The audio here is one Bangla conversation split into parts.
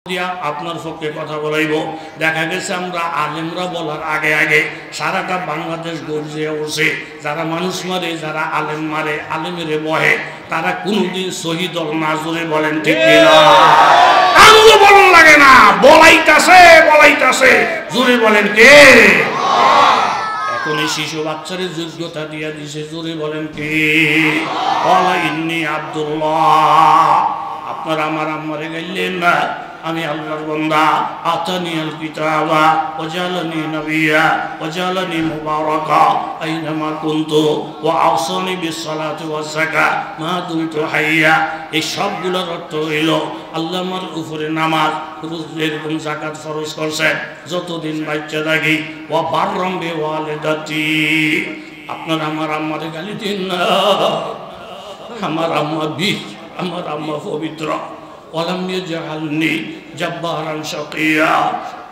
দিয়া আপনার পক্ষে কথা বলাইব। দেখা গেছে আমরা আলেমরা বলার আগে আগে সারাটা বাংলাদেশ গর্জে উঠছে। যারা মানুষ মারে, যারা আলেম মারে, আলেমেরে বহে, তারা কোনদিন শহীদ না। জোরে বলেন ঠিক কিনা? আমগো বলন লাগে না, বলাইতাছে। জোরে বলেন কে? এখন এই শিশু বাচ্চারে যোগ্যতা দিয়া দিছে। জোরে বলেন কে? ওয়ালা ইন্নী আব্দুল্লাহ। আপনারা আমার আম্মারে গাইলেন না, আমি আল্লাহর বান্দা। আতানিয়াল কিতাবা ওয়াজালানি নবিয়্যা ওয়াজালানি মুবারাকা আইনামা কুনতু ওয়া আওসানি বিসসালাতি ওয়াজ যাকাত মা দুমতু হাইয়া। এই সবগুলোর অর্থ হইল আল্লাহ আমার উপরে নামাজ, রোজা, এরকম যাকাত ফরজ করছেন যতদিন বাচ্চা থাকি। ওয়া বাররাম বিওয়ালিদাতি। আপনারা আমার আম্মারে গালি দিন না। আমার আম্মা আমার আম্মা পবিত্র। ওয়ালাম ইয়াজআলনি জাব্বারান শাকিয়া।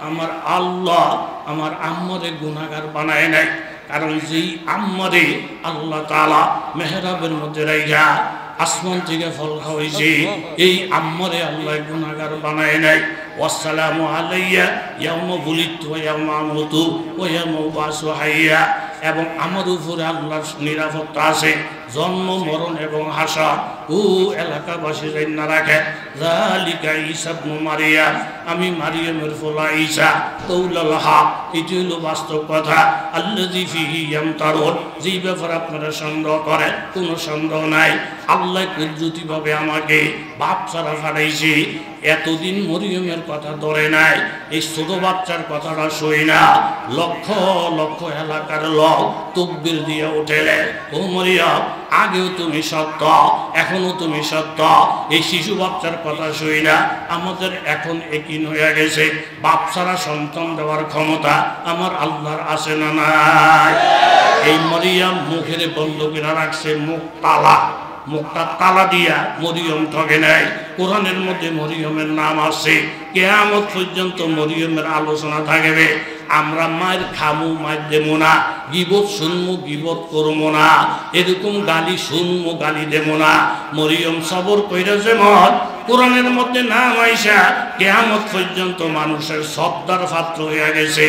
আমার আল্লাহ আমার আম্মারে গুনাহগার বানায় নাই। কারণ যেই আম্মারে আল্লাহ তাআলা মেহরাবের মধ্যে রাইখা আসমান থেকে ফল খাওয়াইছে, এই আম্মারে আল্লাহ গুনাহগার বানায় নাই। ওয়াসসালামু আলাইয়া ইয়াউমা বুলিদতু ওয়া ইয়াউমা আমুতু ওয়া ইয়াউমা উবআসু হাইয়া। এবং আমার উপরে আল্লাহর নিরাপত্তা আছে জন্ম, মরণ এবং হাসর। ও এলাকাবাসী জান্না রাখে যালিকা ঈসা ইবনে মারইয়াম। আমি মারিয়ামের ফলা ঈসা কৌলুল হক। এটি হলো বাস্তব কথা। আল্লাযী ফীহি ইয়ামতারুন। যেই ব্যাপারে আপনারা সন্দেহ করেন, কোনো সন্দেহ নাই। আল্লাহ কুদরতিভাবে আমাকে বাপ ছাড়া ফাটাইছে। এতদিন মরিয়মের কথা ধরে নাই, এই ছোট বাচ্চার কথাটা শুই না। লক্ষ লক্ষ এলাকার লোক তাকবীর দিয়ে উঠেলে, ও মরিয়ম আগেও তুমি সত্য, এখনো তুমি সত্য। এই শিশু বাচ্চার কথা শুই না। আমাদের এখন একই হয়ে গেছে, বাপ ছাড়া সন্তান দেওয়ার ক্ষমতা আমার আল্লাহর আছে না নাই? এই মরিয়ম মুখের বন্ধ করে রাখছে, মুখ তালা। মুখটা তালা দিয়া মরিয়ম ঠকে নাই। কোরআনের মধ্যে মরিয়মের নাম আছে। কিয়ামত পর্যন্ত মরিয়মের আলোচনা থাকবে। আমরা মায়ের খামু, মায়ের দেবো না। গিবত শুনমু, গিবত করবো না। এরকম গালি শুনমু, গালি দেবো না। মরিয়ম সবর কইরেছে মত কোরআনের মধ্যে নাম আইসা কিয়ামত পর্যন্ত মানুষের শ্রদ্ধার পাত্র হয়ে গেছে।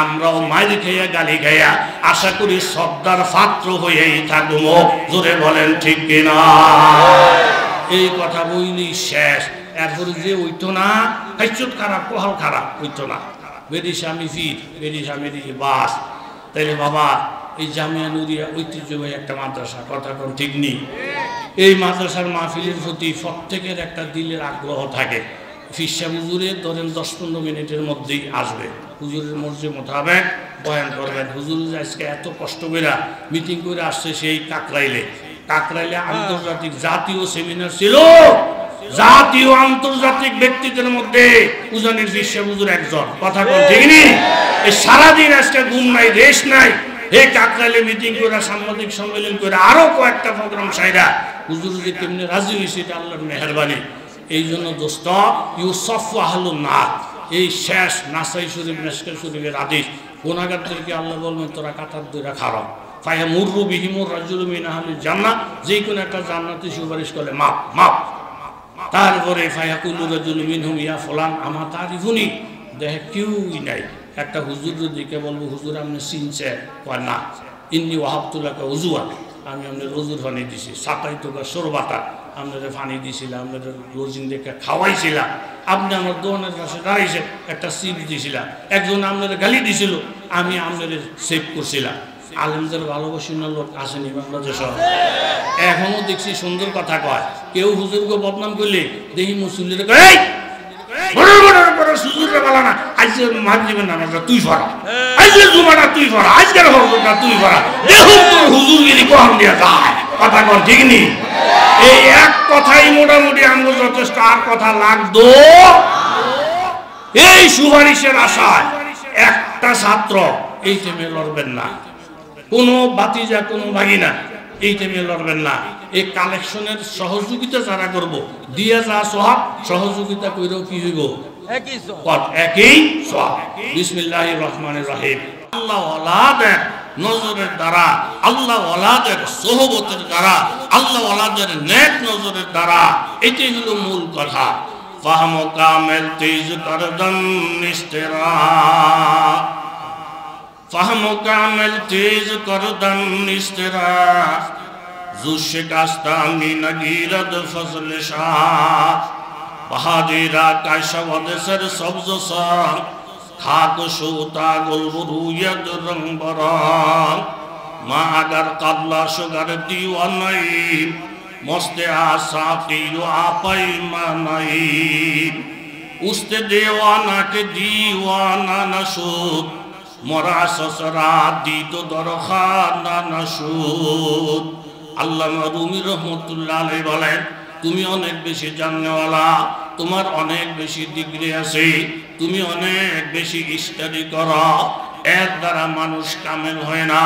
আমরাও মায়ের খাইয়া, গালি খাইয়া আশা করি শ্রদ্ধার পাত্র হয়েই থাকবো। জোরে বলেন ঠিক কিনা? এই কথা বইলি শেষ। এরপরে যে ওইতো না, হাইচুত খারাপ, কোহাল খারাপ, ওইতো না। বেরি স্বামী ফির, বেরি স্বামী দিয়ে বাস। তাইলে বাবা, এই জামিয়া নুরিয়া ঐতিহ্যবাহী একটা মাদ্রাসা, কথা কোন ঠিক নেই। এই মাদ্রাসার মাহফিলের প্রতি প্রত্যেকের একটা দিলের আগ্রহ থাকে। ফিরসা হুজুরের ধরেন 10-15 মিনিটের মধ্যেই আসবে। হুজুরের মর্জি মোতাবেক বয়ান করবেন। হুজুর আজকে এত কষ্ট করে মিটিং করে আসছে সেই কাকরাইলে আন্তর্জাতিক জাতীয় সেমিনার ছিল। জাতীয় আন্তর্জাতিক ব্যক্তিদের মধ্যে উজানির ফিরসা হুজুর একজন, কথা কোন ঠিক নেই। এই সারাদিন আজকে ঘুম নাই, রেশ নাই। এই কাকরাইলে মিটিং করে, সাংবাদিক সম্মেলন করে, আরো কয়েকটা প্রোগ্রাম সাইরা হুজুর যে কেমনি রাজি হয়েছে, এটা আল্লাহর মেহেরবানি। এই জন্য দোস্ত, ইউসফ আহলুন নার, এই শেষ নাসাই শরীফ, মেশকাত শরীফের আদেশ। গুনাহগারদেরকে আল্লাহ বলবেন তোরা কাতার দুইরা খারাপ। ফায়া মুররু বিহিমুর রাজুলু মিন আহলিল জান্নাহ। যে কোনো একটা জান্নাতি সুপারিশ করলে মাপ মাপ। তারপরে ফায়াকুলু রাজুলু মিনহুম ইয়া ফুলান আমা তারিফুনি। দেখে কেউই নাই। একটা হুজুর দিকে বলবো, হুজুর আপনি চিনছে? কয় না। ইন্নী ওয়াহাবতুল্লাহকে উজুয়া। আমি আপনার রজুর পানি দিছি। সাকাই তোকা সরবাতা, আপনাদের পানি দিয়েছিলাম, আপনাদের রোজিন দেখে খাওয়াইছিলাম। আপনি আমার দোকানের পাশে দাঁড়াইছে, একটা সিপ দিয়েছিলাম। একজন আপনাদের গালি দিছিল, আমি আপনাদের সেভ করছিলাম। আলেমদের ভালোবাসি না লোক আসেনি বাংলাদেশ। এখনো দেখছি সুন্দর কথা কয়। কেউ হুজুরকে বদনাম করলে দেখি মুসল্লিরা কয়, হুজুরে বলা না, আজকে মাগরিবের নামাজটা তুই পড়া, আজকে জুমাটা তুই পড়া, আজকের হরকতটা তুই পড়া। দেখুন তোর হুজুরগিরি কখন দিয়ে যায়, কথা কন ঠিক নেই। এই এক কথাই মোটামুটি আমরা যথেষ্ট। আর কথা লাগতো এই সুপারিশের আশায় একটা ছাত্র এই টাইমে লড়বেন না, কোনো বাতিজা, কোনো ভাগিনা এই টাইমে লড়বেন না। এই কালেকশনের সহযোগিতা যারা করবো, দিয়া যা সওয়াব, সহযোগিতা কইরেও কি হইব? একই সওয়াব। বিসমিল্লাহির রহমানির রহিম। আল্লাহ ওয়ালাদের নজরের দ্বারা, আল্লাহ ওয়ালাদের সোহবতের দ্বারা, আল্লাহ ওয়ালাদের নেক নজরের দ্বারা, এটাই হলো মূল কথা। فهم کامل تیز کردن استرا فهم کامل تیز کردن استرا زو شکستانی نگیرد فضل شاه بہادیرہ کا شود سر سبز سان خاک شوتا گلبروید رنگ بران ماں اگر قبلہ شگر دیوانائی مست آساقی و آپائی مانائی استے دیوانا کے دیوانا نشود مرا سسرا دید درخانا نشود আল্লামা রুমি রহমতুল্লাহ আলাইহি বলেন তুমি অনেক বেশি জাননেওয়ালা তোমার অনেক বেশি ডিগ্রি আছে তুমি অনেক বেশি স্টাডি করো এর দ্বারা মানুষ কামেল হয় না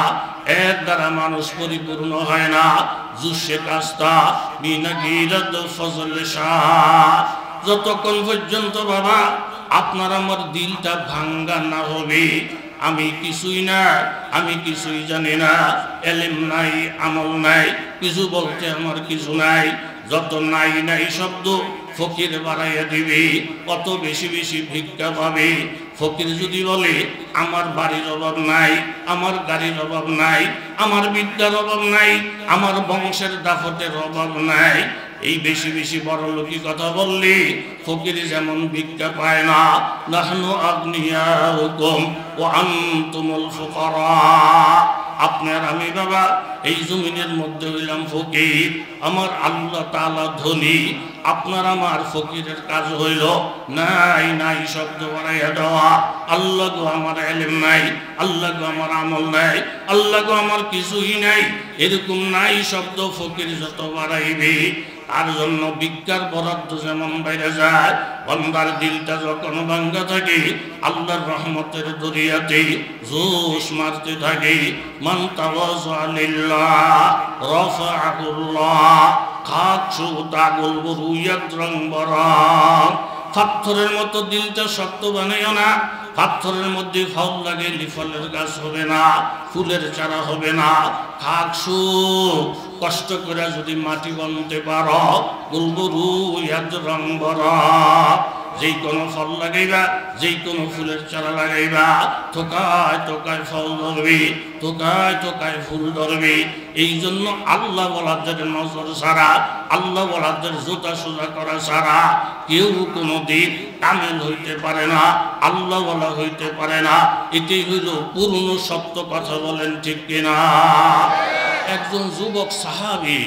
এর দ্বারা মানুষ পরিপূর্ণ হয় না জুসে কাস্তা বিনা গিরাত ফজল শাহ যতক্ষণ পর্যন্ত বাবা আপনার আমার দিলটা ভাঙ্গা না হবে আমি কিছুই না আমি কিছুই জানি না এলেম নাই আমল নাই কিছু বলতে আমার কিছু নাই যত নাই নাই শব্দ ফকির বাড়াইয়া দিবে কত বেশি বেশি ভিক্ষা পাবে ফকির যদি বলে আমার বাড়ির অভাব নাই আমার গাড়ির অভাব নাই আমার বিদ্যার অভাব নাই আমার বংশের দাফতের অভাব নাই এই বেশি বেশি বড় লোকই কথা বললি ফকির যেমন ভিক্ষা পায় না নাহনু আগনিয়াউকুম ওয়া আনতুমুল ফুকারা আপনার আমি বাবা এই জমিনের মধ্যে হইলাম ফকির আমার আল্লাহ তাআলা ধনী আপনার আমার ফকিরের কাজ হইল নাই নাই শব্দ বাড়াইয়া দেওয়া আল্লাহ গো আমার ইলম নাই আল্লাহ গো আমার আমল নাই আল্লাহ গো আমার কিছুই নাই এরকম নাই শব্দ ফকির যত বাড়াইবে তার জন্য ভিক্ষার বরাদ্দ যেমন বাইরে যায় বান্দার দিলটা যখন ভাঙ্গা থাকে আল্লাহর রহমতের দরিয়াতে জোশ মারতে থাকে মান তাওয়াজা লিল্লাহ রাফাআহুল্লাহ খাক সুতা গোলবরু ইয়াদ্রং বরাক পাথরের মতো দিলটা শক্ত বানাইও না পাথরের মধ্যে ফল লাগে ফলের গাছ হবে না ফুলের চারা হবে না খাক সু কষ্ট করে যদি মাটি বানতে পারো গোলবরু ইয়াদ্রং বরাক যেই কোনো ফল লাগাইবা যেই কোনো ফুলের চারা লাগাইবা থোকায় থোকায় ফল ধরবে থোকায় থোকায় ফুল ধরবে এই জন্য আল্লাহ ওয়ালাদের নজর ছাড়া আল্লাহ ওয়ালাদের জোতা সোজা করা ছাড়া কেউ কোনোদিন কামেল হইতে পারে না আল্লাহ ওয়ালা হইতে পারে না এটাই হইল পূর্ণ সত্য কথা বলেন ঠিক কিনা একজন যুবক সাহাবী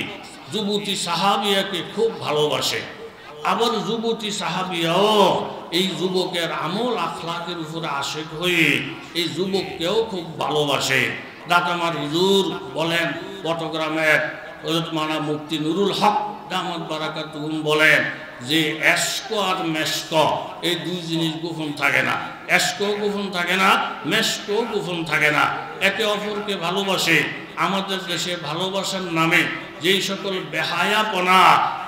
যুবতী সাহাবিয়াকে খুব ভালোবাসে আবার যুবতী সাহাবিয়াও এই যুবকের আমল আখলাকের উপরে আশেক হয়ে এই যুবককেও খুব ভালোবাসে দাতামার হুজুর বলেন চট্টগ্রামের হযরত মাওলানা মুফতি নুরুল হক দামাত বারাকাতুহুম বলেন যে এশক আর মেশক এই দুই জিনিস গোপন থাকে না এশক গোপন থাকে না মেশক গোপন থাকে না একে অপরকে ভালোবাসে আমাদের দেশে ভালোবাসার নামে যেই সকল বেহায়াপনা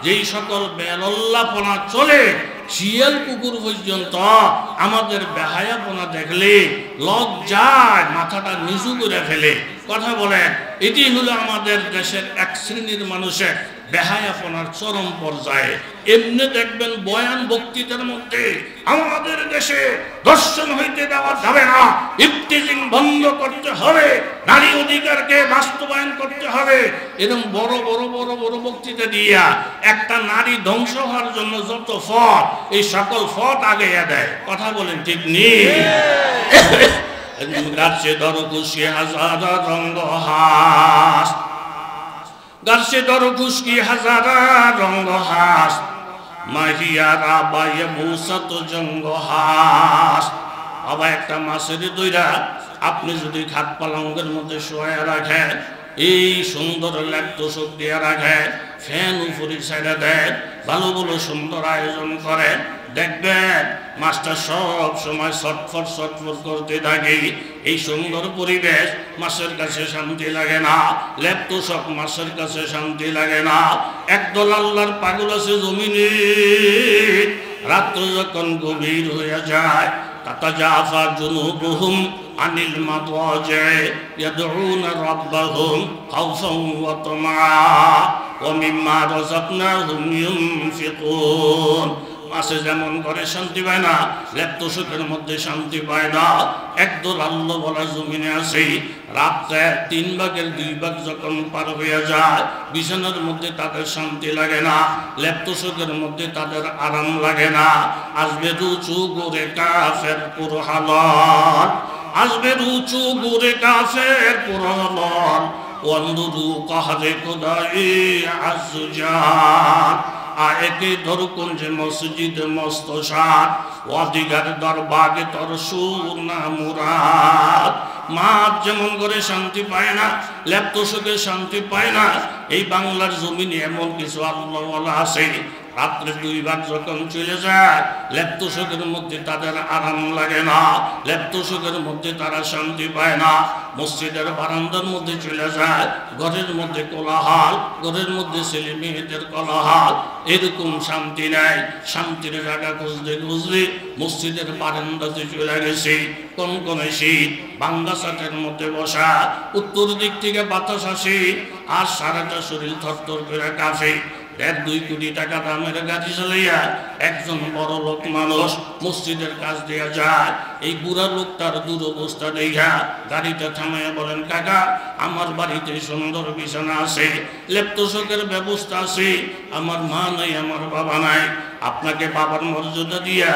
যেই সকল বেলল্লাপনা চলে শিয়াল কুকুর পর্যন্ত আমাদের বেহায়াপনা দেখলে লজ্জায় মাথাটা নিচু করে ফেলে কথা বলেন এটি হলো আমাদের দেশের এক শ্রেণীর মানুষের বেহায়াপনার চরম পর্যায়ে এমনি দেখবেন বয়ান বক্তৃতার মধ্যে আমাদের দেশে দর্শন হইতে দেওয়া যাবে না ইফতিজিং বন্ধ করতে হবে নারী অধিকারকে বাস্তবায়ন করতে হবে এরকম বড় বড় বড় বড় বক্তৃতা দিয়া একটা নারী ধ্বংস হওয়ার জন্য যত ফট এই সকল ফট আগাইয়া দেয় কথা বলেন ঠিক নেই গাছে ধরো খুশি হাজারা রঙ্গ হাস গাছে ধরো খুশকি হাজারা রঙ্গ হাস মাহিয়ারা বাইয়ে ভূষত জঙ্গ হাস আবার একটা মাছের দইরা আপনি যদি খাট পালঙ্গের মধ্যে শোয়া রাখেন এই সুন্দর ল্যাপটপ দিয়ে রাখেন ফ্যান উপরে ছেড়ে দেন ভালো ভালো সুন্দর আয়োজন করেন দেখবেন মাছটা সব সময় ছটফট ছটফট করতে থাকে এই সুন্দর পরিবেশ মাছের কাছে শান্তি লাগে না ল্যাপটপ মাছের কাছে শান্তি লাগে না একদল আল্লাহর পাগল আছে জমিনে রাত্র যখন গভীর হয়ে যায় তাতাজাফা জুনুবুহুম আনিল মাদাজি ইয়াদউনা রাব্বাহুম খাওফান ওয়া তামআ ওয়া মিম্মা রাযাকনাহুম ইউনফিকুন মাসে যেমন করে শান্তি পায় না, লেপ্তশোকের মধ্যে শান্তি পায় না। একদল আল্লাহ বলা জমিনে আসে, রাত্রে 3 ভাগের 2 ভাগ যখন পার হয়ে যায়, বিছানার মধ্যে তাদের শান্তি লাগে না, লেপ্তশোকের মধ্যে তাদের আরাম লাগে না। আসবে রুচু গোরে কাফের পুরো হালত, আসবে রুচু গোরে কাফের পুরো হালত, ওয়ান্দুরু কাহরে খোদাই আযজান। আয়েকে ধরকুন যে মসজিদ মস্তশান, ওয়াদিগার দরবাগে তর সুনা মুরাদ। মা যেমন করে শান্তি পায় না, লেপ্তশোকে শান্তি পায় না, এই বাংলার জমিনে এমন কিছু আল্লাহওয়ালা আছে, রাত্রে 2 ভাগ যখন চলে যায়, লেপ্তশোকের মধ্যে তাদের আরাম লাগে না, লেপ্তশোকের মধ্যে তারা শান্তি পায় না। মসজিদের বারান্দার মধ্যে চলে যায়, ঘরের মধ্যে কোলাহল, ঘরের মধ্যে ছেলে মেয়েদের কোলাহল, এরকম শান্তি নাই। শান্তির জায়গা খুঁজতে খুঁজতে মসজিদের বারান্দাতে চলে গেছে, কনকনে শীত, ভাঙ্গা ছাদের মধ্যে বসা, উত্তর দিক থেকে বাতাস আসে, আর সারাটা শরীর থরথর করে কাঁপে। 1.5-2 কোটি টাকা দামের গাড়ি চালাইয়া একজন বড় লোক মানুষ মসজিদের কাজ দিয়ে যায়। এই বুড়া লোকটার দুরবস্থা দেখা গাড়িটা থামাইয়া বলেন, কাকা আমার বাড়িতে সুন্দর বিছানা আছে, লেপ্তশোকের ব্যবস্থা আছে, আমার মা নাই, আমার বাবা নাই, আপনাকে বাবার মর্যাদা দিয়া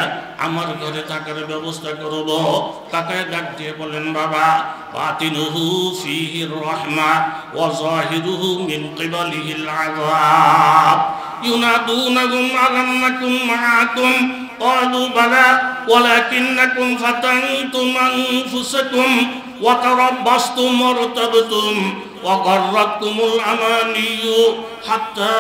আমার ঘরে থাকার ব্যবস্থা করব। কাকায় ডাক দিয়ে বলেন, বাবা বাতিনুহু ফিহির রাহমা ওয়া যাহিরুহু মিন কিবালিহিল আযাব, ইউনাদুনাকুম আলান্নাকুম মাআকুম ক্বালু বালা ওয়ালাকিন্নাকুম ফাতানতুম আনফুসাকুম ওয়া তারাব্বাসতুম ওয়ারতাবতুম ওয়া গাররাতকুমুল আমানিয়্যু হাত্তা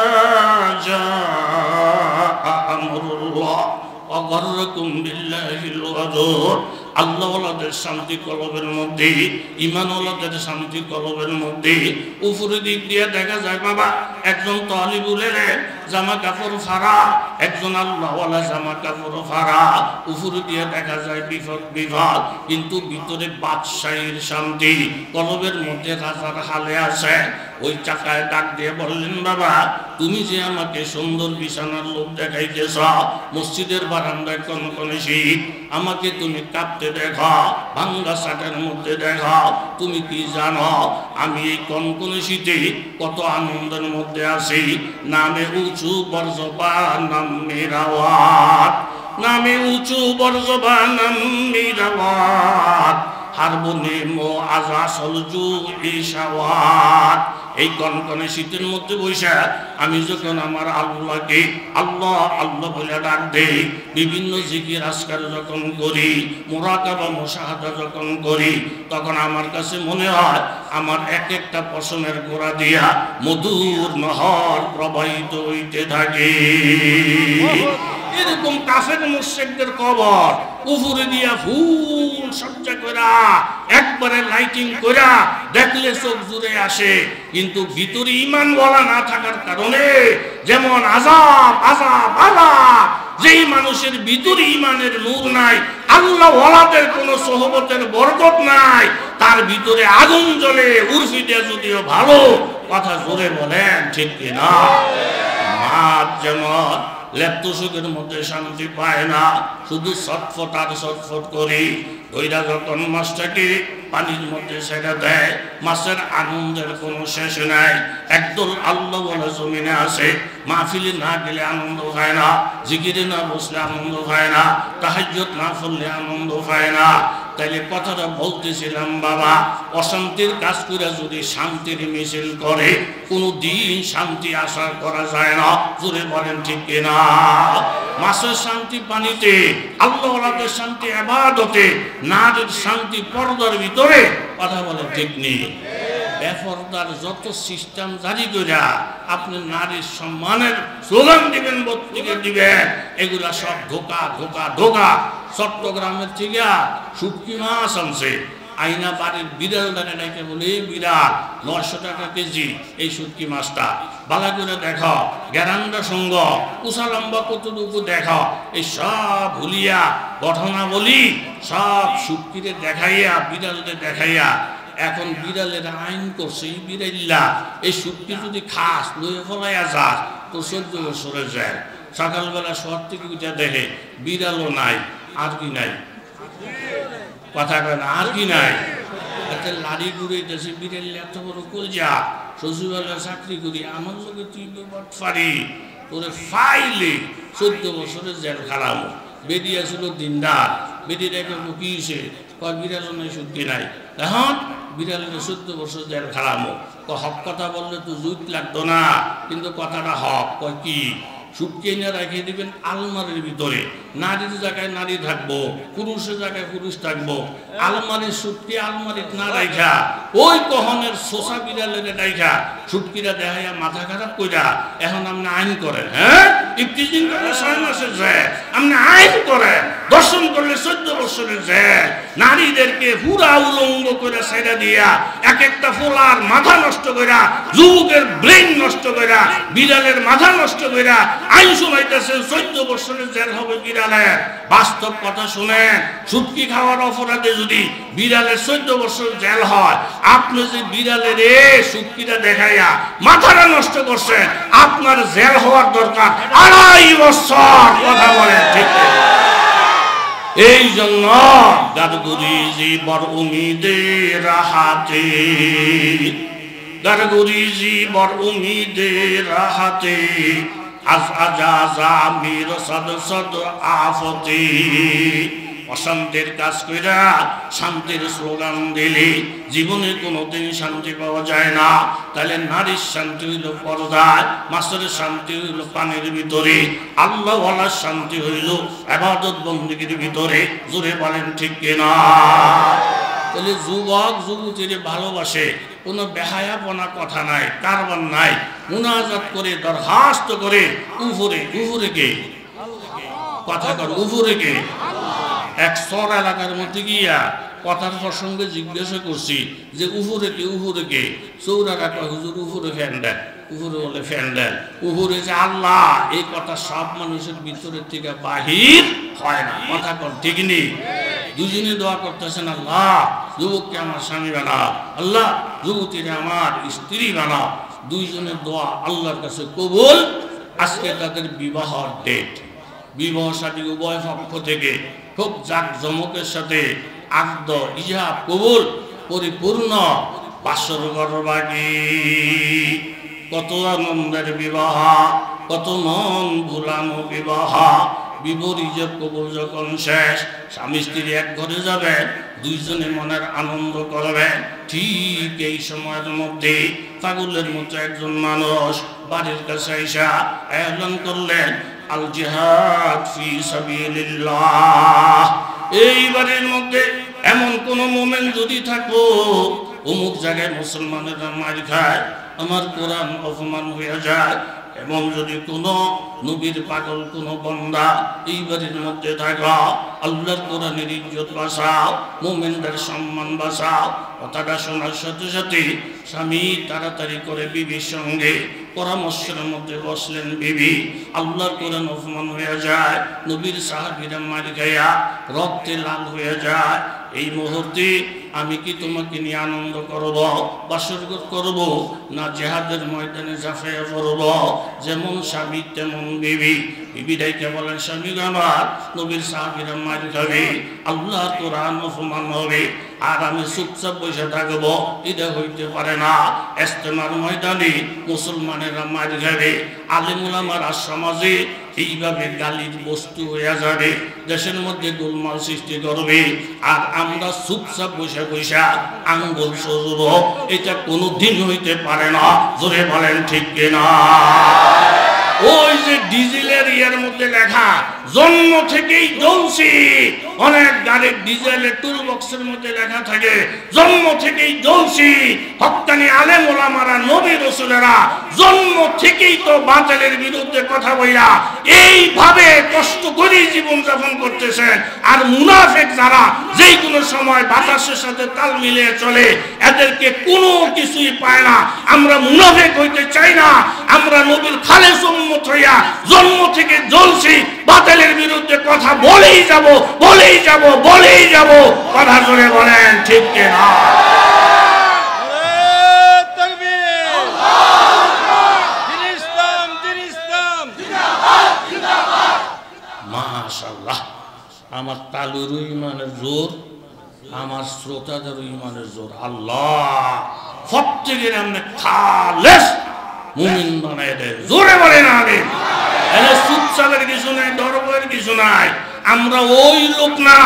জাআ আমরুল্লাহ ওয়া গাররাকুম বিল্লাহিল গরুর। আল্লাহওয়ালাদের শান্তি কলবের মধ্যে, ঈমানওয়ালাদের শান্তি কলবের মধ্যে। উপরের দিক দিয়ে দেখা যায় বাবা একজন তালিবুলের জামা কাপড় ফাড়া, একজন আল্লাহওয়ালা জামা কাপড় ফাড়া, উপরে দিয়ে দেখা যায় বিপদ বিপদ, কিন্তু ভিতরে বাদশাহীর শান্তি, কলবের মধ্যে রাজার হালে আছে। ওই চাকায় ডাক দিয়ে বললেন, বাবা তুমি যে আমাকে সুন্দর বিছানার লোক দেখাইতেছ, মসজিদের বারান্দায় কনকনে শীত, আমাকে তুমি কাঁপতে দেখো, ভাঙ্গা ছাদের মধ্যে দেখো, তুমি কি জানো আমি এই কনকনে শীতে কত আনন্দের মধ্যে আছি? নামে উঁচু বর্জবান মিরাওয়াত, নামে উঁচু বর্জবান মিরাওয়াত, হারমোনিয়াম আজাসল জু ইশাওয়াত। এই কনকনে শীতের মধ্যে বৈশা আমি যখন আমার আল্লাহকে আল্লাহ আল্লাহ বলে ডাক দেই, বিভিন্ন জিকির আজকার যখন করি, মুরাকাবা মুশাহাদা যখন করি, তখন আমার কাছে মনে হয় আমার এক একটা পশমের গোড়া দিয়া মধুর নহর প্রবাহিত হইতে থাকে। এরকম কাফের মুশরিকদের কবর উপরে দিয়া ফুল সজ্জা করা, একবারে লাইটিং করা, দেখলে চোখ জুড়ে আসে, কিন্তু ভিতরে ঈমান ওয়ালা না থাকার কারণে যেমন আযাব আযাব আযাব, যেই মানুষের ভিতরে ঈমানের নূর নাই, আল্লাহ ওয়ালাদের কোন সোহবতের বরকত নাই, তার ভিতরে আগুন জ্বলে। উর্ফিটা যদিও ভালো, কথা জোরে বলেন ঠিক কিনা? মাছ যেমন লেপ্তশোকের মধ্যে শান্তি পায় না, শুধু ছটফট আর ছটফট করি। ওইরা যখন মাছটাকে পানির মধ্যে ছেড়ে দেয়, মাছের আনন্দের কোনো শেষ নাই। একদল আল্লাহ বলে জমিনে আসে, মাহফিলে না গেলে আনন্দ হয় না, জিকিরে না বসলে আনন্দ হয় না, তাহাজ্জুদ না পড়লে আনন্দ হয় না। তাইলে কথাটা বলতেছিলাম বাবা, অশান্তির কাজ করে যদি শান্তির মিছিল করে, কোনো দিন শান্তি আশা করা যায় না। জোরে বলেন ঠিক কিনা? মাছের শান্তি পানিতে, আল্লাহওয়ালাদের শান্তি ইবাদতে, নারীর শান্তি পর্দার ভিতরে। কথা বলে ঠিক নেই? বেপরদার যত সিস্টেম জারি করে আপনি নারীর সম্মানের স্লোগান দিবেন, বক্তৃতা দিবেন, এগুলা সব ধোকা ধোকা ধোকা। চট্টগ্রামের থেকে শুটকি মাছ আনছে, আইনা বাড়ির বিড়াল ডাকে ডাকে বলে, বিড়াল 900 টাকা কেজি এই শুটকি মাছটা, বালা করে দেখো, গ্যারান্ডা সঙ্গ, উষা লম্বা কতটুকু দেখো, এই সব ভুলিয়া ঘটনা বলি, সব শুটকিরে দেখাইয়া বিড়ালদের দেখাইয়া। এখন বিড়ালের আইন করছে, এই বিড়াল্লা এই শুটকি যদি খাস লয়ে ফলাইয়া যাস তো 14 বছরে যায়, সকালবেলা শহর থেকে উঠে দেখে বিড়ালও নাই, আর কি নাই, কথা কয় না, আর কি নাই, একটা লাড়ি ঘুরাইতেছে বিড়াল এত বড় কলজা, শ্বশুরবেলা চাকরি করি, আমার লোকে তুই পারি তোরে ফাইলে 14 বছরের জেল খারাপ, বেরিয়ে ছিল দিনদার, বেরিয়ে রেখে কি হয়েছে, কয় বিড়ালও নাই, সত্যি নাই, এখন বিড়ালের 14 বছর জেল খারাপ, হক কথা বললে তো জুত লাগতো না, কিন্তু কথাটা হক, কয় কি সুটকে নিয়ে রাখিয়ে দিবেন আলমারির ভিতরে, নারীর জায়গায় নারী থাকবো, পুরুষের জায়গায় পুরুষ থাকবো, আলমারির সুটকে আলমারির না রাখা ওই কহনের শোষা বিড়ালের রাখা সুটকিরা দেখাইয়া মাথা খারাপ কইরা এখন আপনি আইন করেন, হ্যাঁ ইফতিজিং করলে 6 মাসের জেল, আপনি আইন করেন দর্শন করলে 14 বছরের জেল, নারীদেরকে পুরা উলঙ্গ করে ছেড়ে দিয়া এক একটা ফোলার মাথা নষ্ট কইরা, যুবকের ব্রেন নষ্ট কইরা, বিড়ালের মাথা নষ্ট কইরা আইন শুনাইতেছেন 14 বছরের জেল হবে বিড়ালের। বাস্তব কথা শুনেন, সুটকি খাওয়ার অপরাধে যদি বিড়ালের 14 বছর জেল হয়, আপনি যে বিড়ালের সুটকিটা দেখাইয়া মাথাটা নষ্ট করছেন, আপনার জেল হওয়ার দরকার 2.5 বছর, কথা বলেন ঠিক। এই জন্য গারগুরি জীবর উমিদের হাতে, গারগুরি জীবর উমিদের হাতে, আজ আজা আমির সদ সদ আফতি, অশান্তির কাজ কইরা শান্তির স্লোগান দিলে জীবনে কোনোদিন শান্তি পাওয়া যায় না। তাহলে নারীর শান্তি হইল পর্দায়, মাছের শান্তি হইল পানির ভিতরে, আল্লাহ ওয়ালার শান্তি হইল ইবাদত বন্দেগীর ভিতরে। জোরে বলেন ঠিক কিনা? তাহলে যুবক যুবতীর ভালোবাসে, কোনো বেহায়াপনা কথা নাই, কারবার নাই, মুনাজাত করে দরখাস্ত করে উপরে উপরে কে কথা কর, উপরে কে এক সর এলাকার মধ্যে গিয়া কথার প্রসঙ্গে জিজ্ঞাসা করছি যে উপরে কে, উপরে কে? চৌরা কাকা হুজুর উপরে ফ্যান দেন, উপরে বলে ফ্যান দেন, উপরে যে আল্লাহ, এই কথা সব মানুষের ভিতরের থেকে বাহির হয় না, কথা কর ঠিক নেই। দুজনে দোয়া করতেছেন, আল্লাহ যুবককে আমার স্বামী বানাও, আল্লাহ যুবতীরে আমার স্ত্রী বানাও। দুইজনের দোয়া আল্লাহর কাছে কবুল। আজকে তাদের বিবাহর ডেট, বিবাহ শাদী উভয় পক্ষ থেকে খুব জাঁকজমকের সাথে আকদ ইজাব কবুল পরিপূর্ণ, বাসর ঘর বাড়ি, কত আনন্দের বিবাহ, কত মন ভুলানো বিবাহ। বিপরীত কবুল যখন শেষ, স্বামী স্ত্রী এক ঘরে যাবে, দুইজনে মনের আনন্দ করবে। ঠিক এই সময়ের মধ্যে পাগলের মতো একজন মানুষ বাড়ির কাছে আইসা এলান করলেন, আল জিহাদ ফি সাবিলিল্লাহ। এই বাড়ির মধ্যে এমন কোন মোমেন যদি থাকো, অমুক জায়গায় মুসলমানেরা মার খায়, আমার কোরআন অপমান হয়ে যায়, এবং যদি কোন নবীর পাগল কোন বন্দা এই বাড়ির মধ্যে থাকা, আল্লাহর কোরআনের ইজ্জত বাঁচাও, মুমিনদের সম্মান বাঁচাও। কথাটা শোনার সাথে সাথে স্বামী তাড়াতাড়ি করে বিবির সঙ্গে পরামর্শের মধ্যে বসলেন। বিবি, আল্লাহর কোরআন অপমান হয়ে যায়, নবীর সাহাবীরা মার খায়া রক্তে লাল হয়ে যায়, এই মুহূর্তে আমি কি তোমাকে নিয়ে আনন্দ করব, বাসরঘর করব, না জিহাদের ময়দানে ঝাঁপিয়ে পড়ব? যেমন স্বামী তেমন বিবি। বিবি ডাইকে বলেন, স্বামী আমার নবীর সাহাবীরা মার খাবে, আল্লাহর কোরআন অপমান হবে, আর আমি চুপচাপ বসে থাকবো, এটা হইতে পারে না। ইস্তেমার ময়দানে মুসলমানেরা মার খাবে, আলেম ওলামারা সমাজে এইভাবে গালির বস্তু হয়ে যাবে, দেশের মধ্যে গোলমাল সৃষ্টি করবে, আর আমরা চুপচাপ বসে বসে আঙ্গুল সরব, এটা কোনোদিন হইতে পারে না। জোরে বলেন ঠিক কিনা? ওই যে ডিজেলের ইয়ার মধ্যে লেখা, জন্ম থেকেই জ্বলছি। অনেক গাড়ির ডিজেলের টুল বক্সের মধ্যে লেখা থাকে, জন্ম থেকেই জ্বলছি। হক্কানি আলেম ওলামারা, নবী রাসূলেরা জন্ম থেকেই তো বাতিলের বিরুদ্ধে কথা বইলা এইভাবে কষ্ট করে জীবন যাপন করতেছেন। আর মুনাফিক যারা যেই কোনো সময় বাতাসের সাথে তাল মিলিয়ে চলে, এদেরকে কোনো কিছুই পায় না। আমরা মুনাফিক হইতে চাই না, আমরা নবীর খালেস উম্মত হইয়া জন্ম থেকে জ্বলছি, বাতিলের বিরুদ্ধে কথা বলেই যাব, বলেই যাব, বলেই যাব। কথা জোরে বলেন ঠিক কিনা? জিন্দাবাদ আমার তালুরও ইমানের জোর, আমার শ্রোতাদেরও ইমানের জোর। আল্লাহ প্রত্যেকের আমরা খালেস মুমিন বানায় দেয়। জোরে বলে না আগে চুপচাপের কিছু নাই, দরবের কিছু নাই। আমরা ওই লোক না,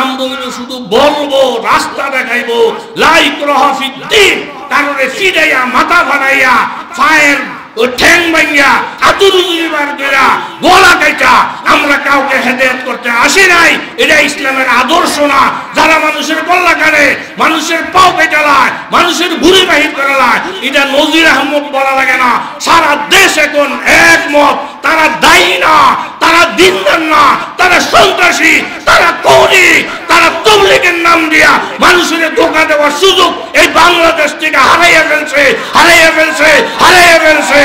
আমরা হইল শুধু বলবো, রাস্তা দেখাইবো। লাইক রহফিদ্দিন কারণে ফিরাইয়া মাথা ফাটাইয়া ফায়ের ও ঠ্যাং ভাঙিয়া আতুরুজুরিবার কইরা গলা কাইটা আমরা কাউকে হেদায়েত করতে আসি নাই। এটা ইসলামের আদর্শ না। যারা মানুষের গলা কাটে, মানুষের পাও কেটে লায়, মানুষের ভুঁড়ি বাহির করে লায়, এটা নজির আহমদ বলা লাগে না। সারা দেশ এখন একমত, তারা দায়ী না, তারা দিনদার না, তারা সন্ত্রাসী, তারা কৌরি, তারা তবলিগের নাম দিয়া মানুষের ধোঁকা দেওয়ার সুযোগ এই বাংলাদেশ থেকে হারাইয়া ফেলছে, হারাইয়া ফেলছে, হারাইয়া ফেলছে।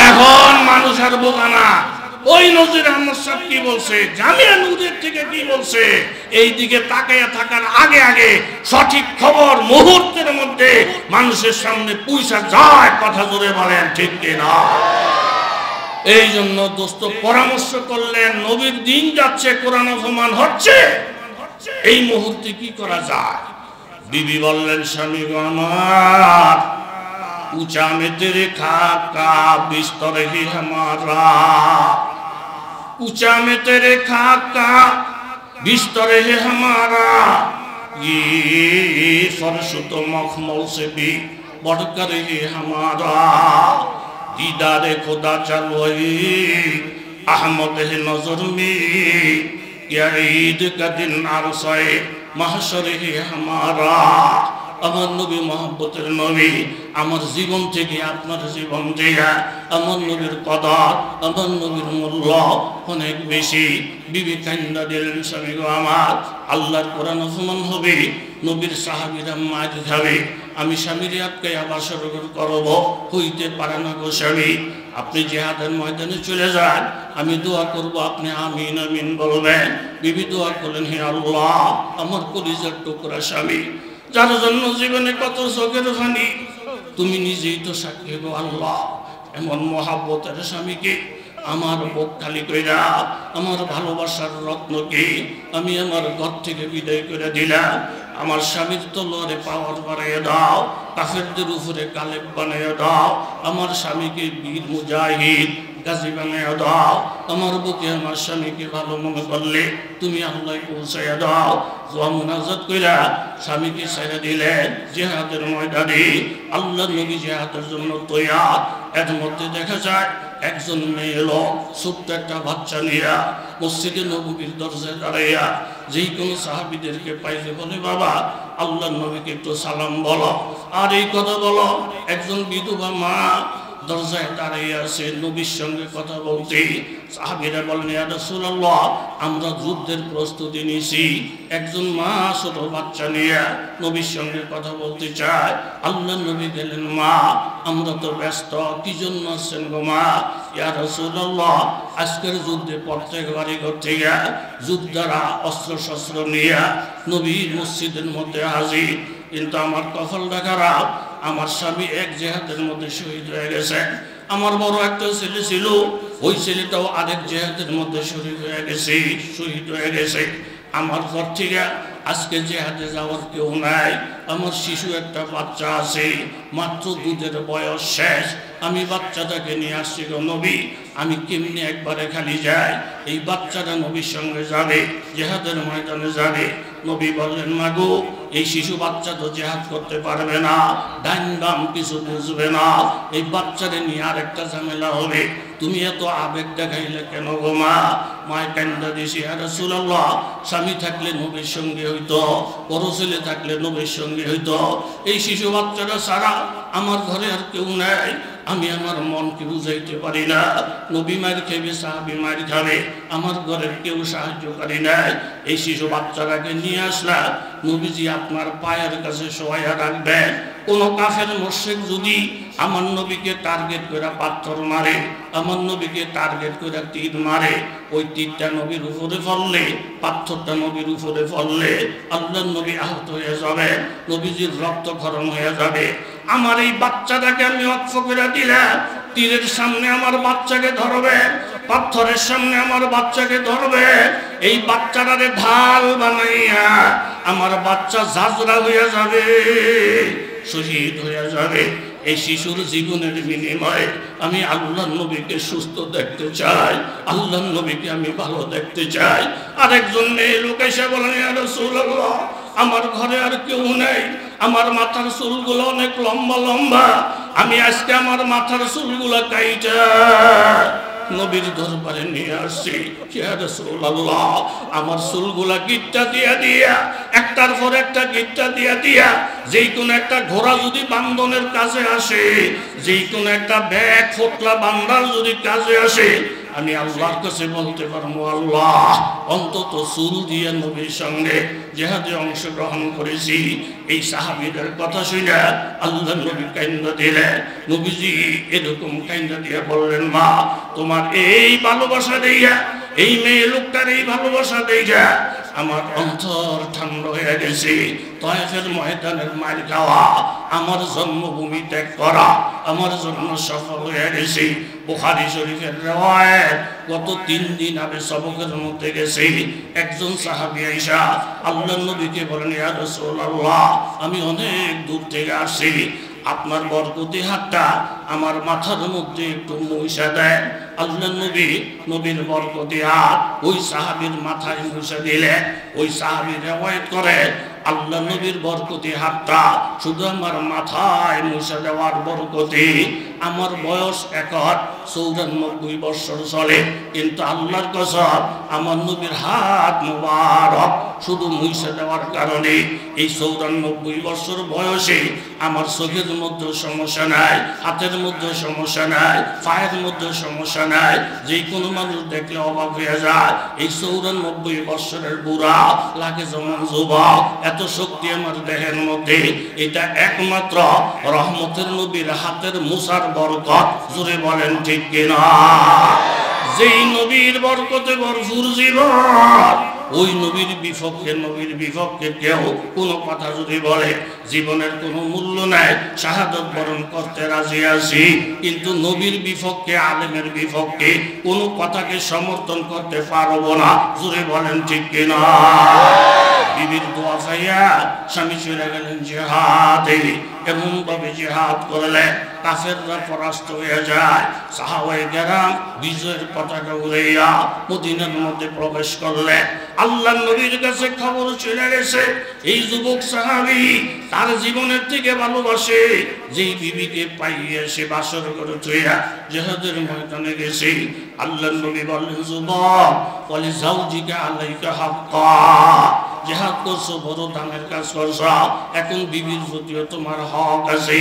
এখন মানুষ আর বোকা না। ওই নজির আহমদ সাহেব কি বলছে, জামিয়া নূরের থেকে কি বলছে, এই দিকে তাকাইয়া থাকার আগে আগে সঠিক খবর মুহূর্তের মধ্যে মানুষের সামনে পৌঁছা যায়। কথা জোরে বলেন ঠিক কিনা? এই জন্য দোস্ত পরামর্শ করলেন, নবীর দিন যাচ্ছে, কোরআন অপমান হচ্ছে, এই মুহূর্তে কি করা যায়? বিবি বললেন, স্বামী গো আমার, ऊंचा में तेरे खाका बिस्तर ही हमारा, ऊंचा में तेरे खाका बिस्तर है हमारा, ये फर्श तो मखमल से भी बढ़कर है हमारा, दीदारे खुदा चलवई अहमद है नजर में, क्या ईद का दिन अरसाए महशर है हमारा। আমার নবী মহব্বতের নবী, আমার জীবন থেকে আপনার জীবন দিয়া আমার নবীর কদর, আমার নবীর মূল্য অনেক বেশি। বিবি কান্দা দিলেন, স্বামী গো আমার, আল্লাহর কোরআন অপমান হবে, নবীর সাহাবীরা মার খাবে, আমি স্বামীর আটকে আবার সরব করব, হইতে পারে না গো স্বামী। আপনি জিহাদের ময়দানে চলে যান, আমি দোয়া করব, আপনি আমিন আমিন বলবেন। বিবি দোয়া করলেন, হে আল্লাহ, আমার কলিজার টুকরা স্বামী, যার জন্য জীবনে কত চোখের পানি, তুমি নিজেই তো সাক্ষী গো আল্লাহ। এমন মহাব্বতের স্বামীকে আমার বুক খালি কইরা আমার ভালোবাসার রত্নকে আমি আমার ঘর থেকে বিদায় করে দিলাম। আমার স্বামীর তলোয়ারে পাওয়ার বাড়াইয়া দাও, কাফেরদের উপরে কালেব বানাইয়া দাও, আমার স্বামীকে বীর মুজাহিদ গাজী বানাইয়া দাও। আমার বুকে আমার স্বামীকে ভালো মনে করলে তুমি আল্লাহ পৌঁছাইয়া দাও। দোয়া মুনাজাত কইরা স্বামীকে ছেড়ে দিলেন জিহাদের ময়দানে। আল্লাহ নবী জিহাদের জন্য তৈয়ার। এর মধ্যে দেখা যায় একজন মেয়ে লোক ছোট্ট একটা বাচ্চা নিয়ে মসজিদে নববীর দরজায় দাঁড়াইয়া যেই কোনো সাহাবীদেরকে পাইলে বলে, বাবা আল্লাহ নবীকে একটু সালাম বলো। আর এই কথা বলো, একজন বিধবা মা দরজায় দাঁড়িয়ে আছে নবীর সঙ্গে কথা বলতে। সাহাবীরা বলেন, ইয়া রাসূলুল্লাহ, আমরা যুদ্ধের প্রস্তুতি নিছি, একজন মা ছোট বাচ্চা নিয়ে নবীর সঙ্গে কথা বলতে চায়। আল্লাহ নবী বলেন, মা আমরা তো ব্যস্ত, কি জন্য আসছেন গো মা? ইয়া রাসূলুল্লাহ, আজকের যুদ্ধে প্রত্যেক বাড়ি ঘর থেকে যোদ্ধারা অস্ত্র শস্ত্র নিয়ে নবীর মসজিদের মধ্যে হাজির, কিন্তু আমার কপালটা খারাপ, আমার স্বামী এক জিহাদের মধ্যে শহীদ হয়ে গেছে। আমার বড় একটা ছেলে ছিল, ওই ছেলেটাও আরেক জিহাদের মধ্যে শহীদ হয়ে গেছে, শহীদ হয়ে গেছে। আমার ঘর থেকে আজকে জিহাদে যাওয়ার কেউ নাই। আমার শিশু একটা বাচ্চা আছে, মাত্র দুধের বয়স শেষ। আমি বাচ্চাটাকে নিয়ে আসছি গো নবী, আমি কেমনি একবারে খালি যাই? এই বাচ্চাটা নবীর সঙ্গে যাবে, জিহাদের ময়দানে যাবে। নবী বললেন, মাগো এই শিশু বাচ্চা তো জিহাদ করতে পারবে না, ডাইন বাম কিছু বুঝবে না, এই বাচ্চারে নিয়ে আর একটা ঝামেলা হবে, তুমি এত আবেগ দেখাইলে কেন গো মা? মায় কান্দা দিছি, ইয়া রাসূলুল্লাহ, স্বামী থাকলে নবীর সঙ্গে হইতো, বড় ছেলে থাকলে নবীর সঙ্গে হইতো, এই শিশু বাচ্চাটা ছাড়া আমার ঘরে আর কেউ নাই, আমি আমার মনকে বুঝাইতে পারি না। নবী মার খাবে, সাহাবী মার খাবে, আমার ঘরের কেউ সাহায্যকারী নাই। এই শিশু বাচ্চাটাকে নিয়ে আসলাম, নবীজি আপনার পায়ের কাছে শোয়াইয়া রাখবেন। কোন কাফের মুশরিক যদি আমার নবীকে টার্গেট করে পাথর মারে, আমার নবীকে টার্গেট করে তীর মারে, ওই তীরটা নবীর উপরে পড়লে, পাথরটা নবীর উপরে পড়লে আল্লাহর নবী আহত হয়ে যাবে, নবীজির রক্তক্ষরণ হয়ে যাবে। আমার এই বাচ্চাটাকে আমি অক্ষ করে দিলাম, তীরের সামনে আমার বাচ্চাকে ধরবে, পাথরের সামনে আমার বাচ্চাকে ধরবে, এই বাচ্চাটারে ঢাল বানাইয়া আমার বাচ্চা জাজরা হইয়া যাবে, শহীদ হইয়া যাবে। এই শিশুর জীবনের বিনিময়ে আমি আল্লাহর নবীকে সুস্থ দেখতে চাই, আল্লাহর নবীকে আমি ভালো দেখতে চাই। আরেকজন মেয়ে লোক এসে বলেন, ইয়া রাসূলুল্লাহ, আমার ঘরে আর কেউ নেই, আমার মাথার চুলগুলো অনেক লম্বা লম্বা, আমি আজকে আমার মাথার চুলগুলো কাইটা নবীর দরবারে নিয়ে আসছি। ইয়া রাসূলুল্লাহ, আমার চুলগুলা গিট্টা দিয়া দিয়া, একটার পর একটা গিট্টা দিয়া দিয়া, যেই কোন একটা ঘোড়া যদি বান্ধনের কাজে আসে, যেই কোন একটা ব্যাগ ফোটলা বান্দার যদি কাজে আসে, আমি আল্লাহর কাছে বলতে পারবো, আল্লাহ অন্তত চুল দিয়ে নবীর সঙ্গে জিহাদে অংশগ্রহণ করেছি। এই সাহাবীদের কথা শুনে আল্লাহ নবী কাইন্দা দিলেন। নবীজি এরকম কাইন্দা দিয়ে বললেন, মা তোমার এই ভালোবাসা দেইয়া, এই মেয়ে লোকটার এই ভালোবাসা দেইয়া আমার অন্তর ঠান্ডা হয়ে গেছে। তায়েফের ময়দানের মার খাওয়া, আমার জন্মভূমি ত্যাগ করা আমার জন্য সফল হয়ে গেছে। বুখারী শরীফের riwayat, গত 3 দিন আগে সবকের মধ্যে গেছে, একজন সাহাবী আয়েশা আল্লাহর নবীকে বলেন, ইয়া রাসূলুল্লাহ, আমি অনেক দূর থেকে আসছি, আপনার বরকতি হাতটা আমার মাথার মধ্যে একটু মুইসা দেন। আল্লাহর নবী নবীর বরকতি হাত ওই সাহাবীর মাথায় মুইসা দিলে। ওই সাহাবী riwayat করে, আল্লাহ নবীর বরকতি হাতটা শুধু আমার মাথায় মুছে দেওয়ার বরকতি, আমার বয়স এখন 94 বছর চলে, কিন্তু আল্লাহর কসম আমার নবীর হাত মুবারক শুধু মুছে দেওয়ার কারণে এই 94 বছর বয়সে আমার চোখের মধ্যে সমস্যা নাই, হাতের মধ্যে সমস্যা নাই, পায়ের মধ্যে সমস্যা নাই। যে কোনো মানুষ দেখলে অবাক হয়ে যায়, এই 94 বছরের বুড়া লাগে যেমন যুবক, এত শক্তি আমার দেহের মধ্যে। এটা একমাত্র রহমতের নবীর হাতের মুসার বরকত। জোরে বলেন ঠিক কিনা? যেই নবীর বরকতে ভরপুর জীবন, ওই নবীর বিপক্ষে কেউ কোনো কথা যদি বলে, জীবনের কোনো মূল্য নাই, শাহাদত বরণ করতে রাজি আছি, কিন্তু নবীর বিপক্ষে, আলেমের বিপক্ষে কোনো কথাকে সমর্থন করতে পারবো না। জোরে বলেন ঠিক কিনা? বিবির দোয়া পাইয়া স্বামী চলে গেলেন জিহাদে। এমন ভাবে জিহাদ করলে কাফেররা পরাস্ত হয়ে যায়। সাহাবায়ে কেরাম বিজয়ের পতাকা উড়াইয়া মদিনার মধ্যে প্রবেশ করলে আল্লাহর নবীর কাছে খবর চলে গেছে, এই যুবক সাহাবী তার জীবনের থেকে ভালোবাসে যেই বিবিকে পাইয়া সে বাসর করে থইয়া জিহাদের ময়দানে গেছে। আল্লাহর নবী বললেন, যুবক, ওয়ালি যাওজিকা আলাইকা হাক্কা, জিহাদ করছো, বড় দামের কাজ করছো, এখন বিবির প্রতিও তোমার হক আছে।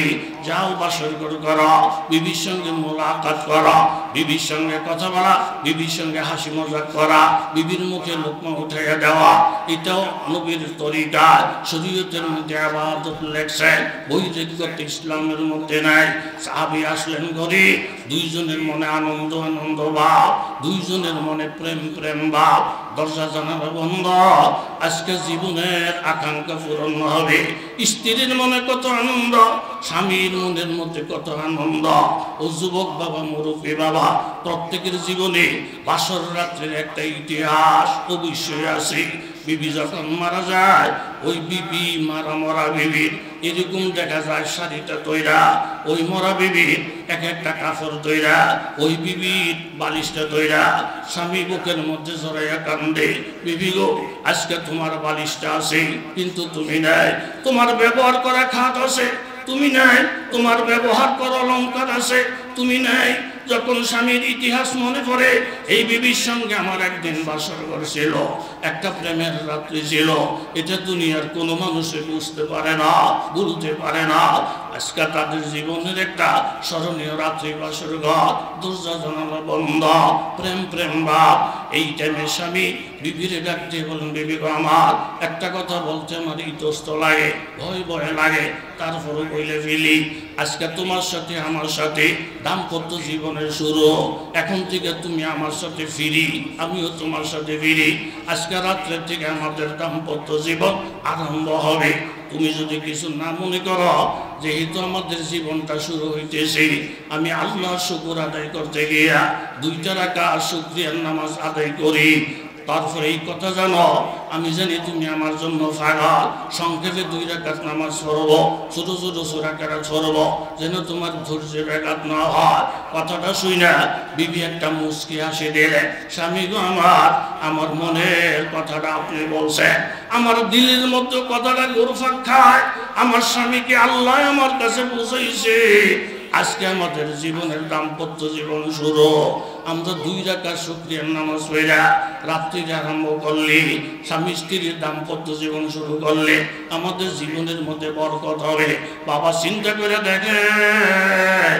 যাও বাসর করো, বিবির সঙ্গে মোলাকাত করা, বিবির সঙ্গে কথা বলা, বিবির সঙ্গে হাসি মজাক করা, বিবির মুখে লোকমা উঠাইয়া দেওয়া, এটাও নবীর তরিকা। শরীয়তের মধ্যে ইবাদত লেখছেন, বৈদিক ইসলামের মধ্যে নাই। সাহাবী আসলেন ঘরে, দুইজনের মনে আনন্দ ভাব, দুইজনের মনে প্রেম ভাব। দরজা জানালা বন্ধ, আজকে জীবনের আকাঙ্ক্ষা পূরণ হবে। স্ত্রীর মনে কত আনন্দ, স্বামীর মনের মধ্যে কত আনন্দ। ও যুবক বাবা, মুরব্বী বাবা, প্রত্যেকের জীবনে বাসর রাত্রের একটা ইতিহাস অবশ্যই আছে। বিবি যখন মারা যায়, ওই বিবি মরা বিবির এরকম দেখা যায় শাড়িটা তৈরা, ওই মরা বিবির এক একটা কাপড় তৈরা, ওই বিবির বালিশটা তৈরা। স্বামী বুকের মধ্যে জড়াইয়া কান্দে, বিবি গো, আজকে তোমার বালিশটা আছে কিন্তু তুমি নাই, তোমার ব্যবহার করা খাট আছে তুমি নাই, তোমার ব্যবহার করা অলংকার আছে তুমি নাই। যখন স্বামীর ইতিহাস মনে পড়ে, এই বিবির সঙ্গে আমার একদিন বাসর ঘর ছিল, একটা প্রেমের রাত্রি ছিল, এটা দুনিয়ার কোনো মানুষে বুঝতে পারে না, বলতে পারে না। আজকে তাদের জীবনের একটা স্মরণীয় রাত্রি বাসর ঘর, দরজা জানালা বন্ধ, প্রেম ভাব। এই টাইমে স্বামী বিবিরে ডাকতে বলেন, বিবি গো, আমার একটা কথা বলতে আমার ইতস্ত লাগে, ভয় লাগে, তারপরে বলে ফেলি, আজকে তোমার সাথে আমার সাথে দাম্পত্য জীবনের শুরু। এখন থেকে তুমি আমার সাথে ফিরি, আমিও তোমার সাথে ফিরি। আজকে রাত্রের থেকে আমাদের দাম্পত্য জীবন আরম্ভ হবে। তুমি যদি কিছু না মনে করো, যেহেতু আমাদের জীবনটা শুরু হইতেছে, আমি আল্লাহর শুকর আদায় করতে গিয়া 2 রাকাত শুকরিয়ার নামাজ আদায় করি। তারপরে এই কথা জানো, আমি জানি তুমি আমার জন্য পাগল। সংক্ষেপে 2 রাকাত নামাজ পড়ব, ছোট ছোট সূরা কেরাত পড়ব, যেন তোমার ধৈর্যের ব্যাঘাত না হয়। কথাটা শুই না বিবি একটা মুচকি হাসি দিলে, স্বামী গো আমার মনের কথাটা আপনি বলছেন, আমার দিলের মধ্যে কথাটা ঘুরপাক খায়। আমার স্বামীকে আল্লাহ আমার কাছে বুঝাইছে। আজকে আমাদের জীবনের দাম্পত্য জীবন শুরু। আমরা 2 রাকাত শুকরিয়ার নামাজ পড়া রাত্রিতে আরম্ভ করলে, স্বামী স্ত্রীর দাম্পত্য জীবন শুরু করলে আমাদের জীবনের মধ্যে বরকত হবে। বাবা চিন্তা করে দেখেন,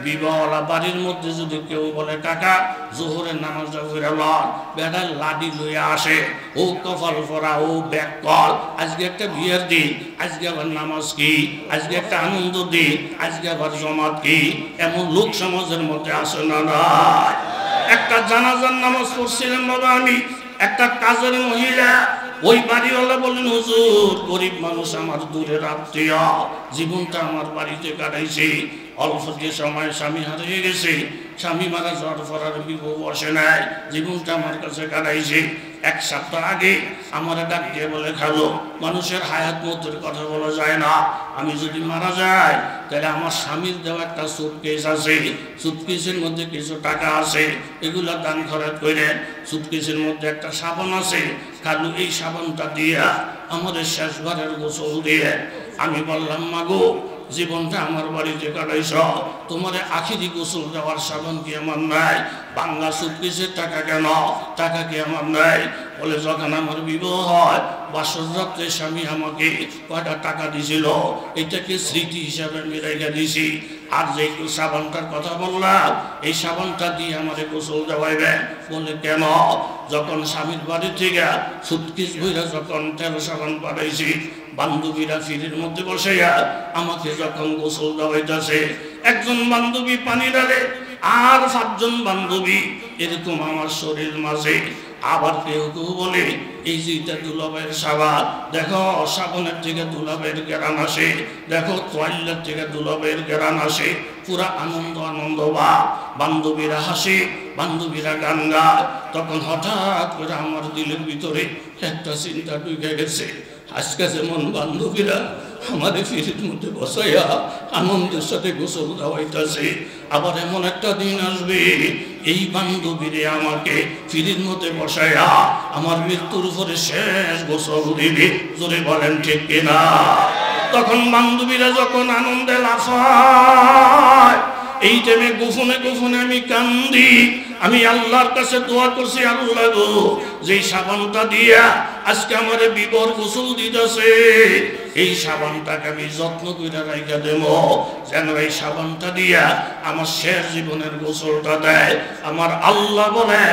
বিবাহলা বাড়ির মধ্যে যদি কেউ বলে কাকা জোহরের নামাজটা পড়ে লন, বেড়ার লাডি লইয়া আসে, ও কপাল পরা, ও ব্যাক কল, আজকে একটা বিয়ের দিন, আজকে আবার নামাজ কি, আজকে একটা আনন্দ দিন, আজকে আবার জমাত কি, এমন লোক সমাজের মধ্যে আসে না। নয় একটা জানাজার নামাজ পড়ছিলাম বাবা আমি, একটা কাজের মহিলা, ওই বাড়িওয়ালা বলেন হুজুর গরিব মানুষ আমার দূরের আত্মীয়, জীবনটা আমার বাড়িতে কাটাইছি, অল্প যে সময় স্বামী হারিয়ে গেছে, স্বামী মারা যাওয়ার পর আর বিবাহ বসে নাই, জীবনটা আমার কাছে কাটাইছে। 1 সপ্তাহ আগে আমার ডাক দিয়ে বলে খালো, মানুষের হায়াত মতের কথা বলা যায় না, আমি যদি মারা যাই তাহলে আমার স্বামীর দেওয়া একটা সুটকেস আছে, সুটকেসের মধ্যে কিছু টাকা আছে, এগুলা দান খরচ করেন। সুটকেসের মধ্যে একটা সাবান আছে, খালু এই সাবানটা দিয়া আমাদের শেষবারের গোসল দিয়ে। আমি বললাম মাগো জীবনটা আমার বাড়িতে কাটাইছ, তোমার আখিরি গোসল দেওয়ার সাবান কি আমার নাই? বাংলা সুটকেসের টাকা কেন? টাকা কি আমার নাই? বলে যখন আমার বিবাহ হয় বাসর রাত্রে স্বামী আমাকে কয়টা টাকা দিছিল, এটাকে স্মৃতি হিসাবে আমি রেখে দিছি। আর যে সাবানটার কথা বললাম, এই সাবানটা দিয়ে আমাদের গোসল দেওয়াইবে। বলে কেন? যখন স্বামীর বাড়ি থেকে সুটকেস ভইরা যখন তেল সাবান পাঠাইছি, বান্ধবীরা ফিরের মধ্যে বসাইয়া আমাকে যখন গোসল দেওয়াইতেছে, একজন বান্ধবী পানি ঢালে আর 5 জন বান্ধবী এরকম আমার শরীর মাঝে। আবার কেউ কেউ বলে এই যে এটা দুলাভাইয়ের সাবান, দেখো সাবানের থেকে দুলাভাইয়ের গেরান আসে, দেখো তোয়াল্লার থেকে দুলাভাইয়ের গেরান আসে। পুরা আনন্দ বা বান্ধবীরা হাসে, বান্ধবীরা গান গায়। তখন হঠাৎ করে আমার দিলের ভিতরে একটা চিন্তা ঢুকে গেছে, আজকে যেমন বান্ধবীরা আমাদের ফিরির মধ্যে বসাইয়া আনন্দের সাথে গোসল দেওয়াইতেছে, আবার এমন একটা দিন আসবে এই বান্ধবীরে আমাকে ফিরির মধ্যে বসাইয়া আমার মৃত্যুর উপরে শেষ গোসল দিবে। জোরে বলেন ঠিক কিনা? তখন বান্ধবীরা যখন আনন্দে লাফায়, এই টাইমে গোপনে গোপনে আমি কান্দি। আমি আল্লাহর কাছে দোয়া করছি, আল্লাহ গো যেই সাবানটা দিয়া আজকে আমার বিবর গোসল দিতেছে, এই সাবানটাকে আমি যত্ন করে রাখা দেব, যেন এই সাবানটা দিয়া আমার শেষ জীবনের গোসলটা দেয়। আমার আল্লাহ বলে,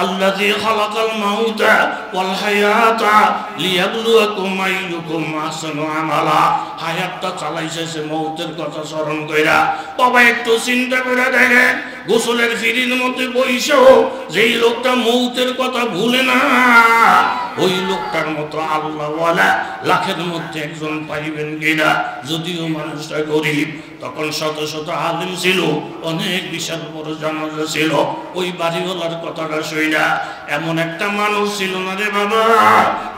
আল্লাযী খালাকাল মাউতা ওয়াল হায়াতা লিয়াবলুয়াকুম আইয়ুকুম আহসানু আমালা। হায়াতটা চালাইছে মৌতের কথা স্মরণ কইরা। বাবা একটু চিন্তা করে দেখেন, গোসলের ফিরির মধ্যে বইসেও যেই লোকটা মৌতের কথা ভুলে না, ওই লোকটার মতো আল্লাহওয়ালা লাখের মধ্যে একজন পাইবেন কিনা? যদিও মানুষটা গরিব, তখন শত শত আলেম ছিল, অনেক বিশাল বড় জানাজা ছিল। ওই বাড়িওয়ালার কথাটা শুই না, এমন একটা মানুষ ছিল না রে বাবা,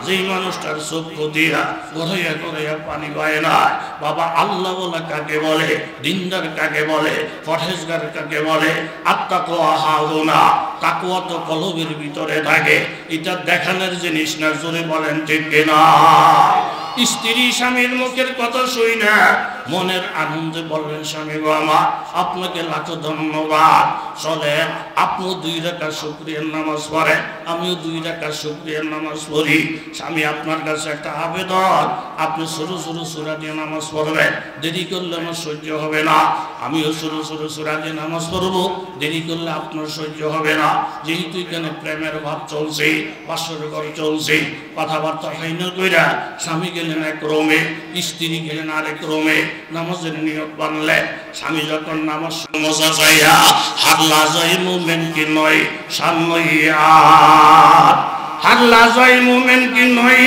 যেই মানুষটার চক্ষু দিয়া গড়াইয়া গড়াইয়া পানি পায় না। বাবা আল্লাহওয়ালা কাকে বলে, দিনদার কাকে বলে, পরহেজগার কাকে বলে? আত্তাকওয়া হাউনা, তাকওয়া তো কলবের ভিতরে থাকে, এটা দেখানোর জিনিস না। জোরে বলেন ঠিক কিনা? স্ত্রী স্বামীর মুখের কথা শুই না, মনের আনন্দে বললেন স্বামী গো আমার আপনাকে লাখ ধন্যবাদ। চলেন আপনিও 2 রাকাত শুকরিয়ার নামাজ পড়েন, আমিও 2 রাকাত শুকরিয়ার নামাজ পড়ি। স্বামী আপনার কাছে একটা আবেদন, আপনি ছোটো ছোটো সূরা দিয়ে নামাজ পড়বেন, দেরি করলে আমার সহ্য হবে না। আমিও ছোটো ছোটো সূরা দিয়ে নামাজ পড়বো, দেরি করলে আপনার সহ্য হবে না। যেহেতু এখানে প্রেমের ভাব চলছে, বাসর ঘর চলছে, কথাবার্তা ফাইনাল কইরা স্বামী গেলেন এক রোমে, স্ত্রী গেলেন আরেক রোমে, নামাজের নিয়ত বানলেন। স্বামী যখন নামাজ মজা যাইয়া হাল্লা যাই মুমেন কি নয় সান্নইয়া, হাল্লা যাই মুমেন কি নয়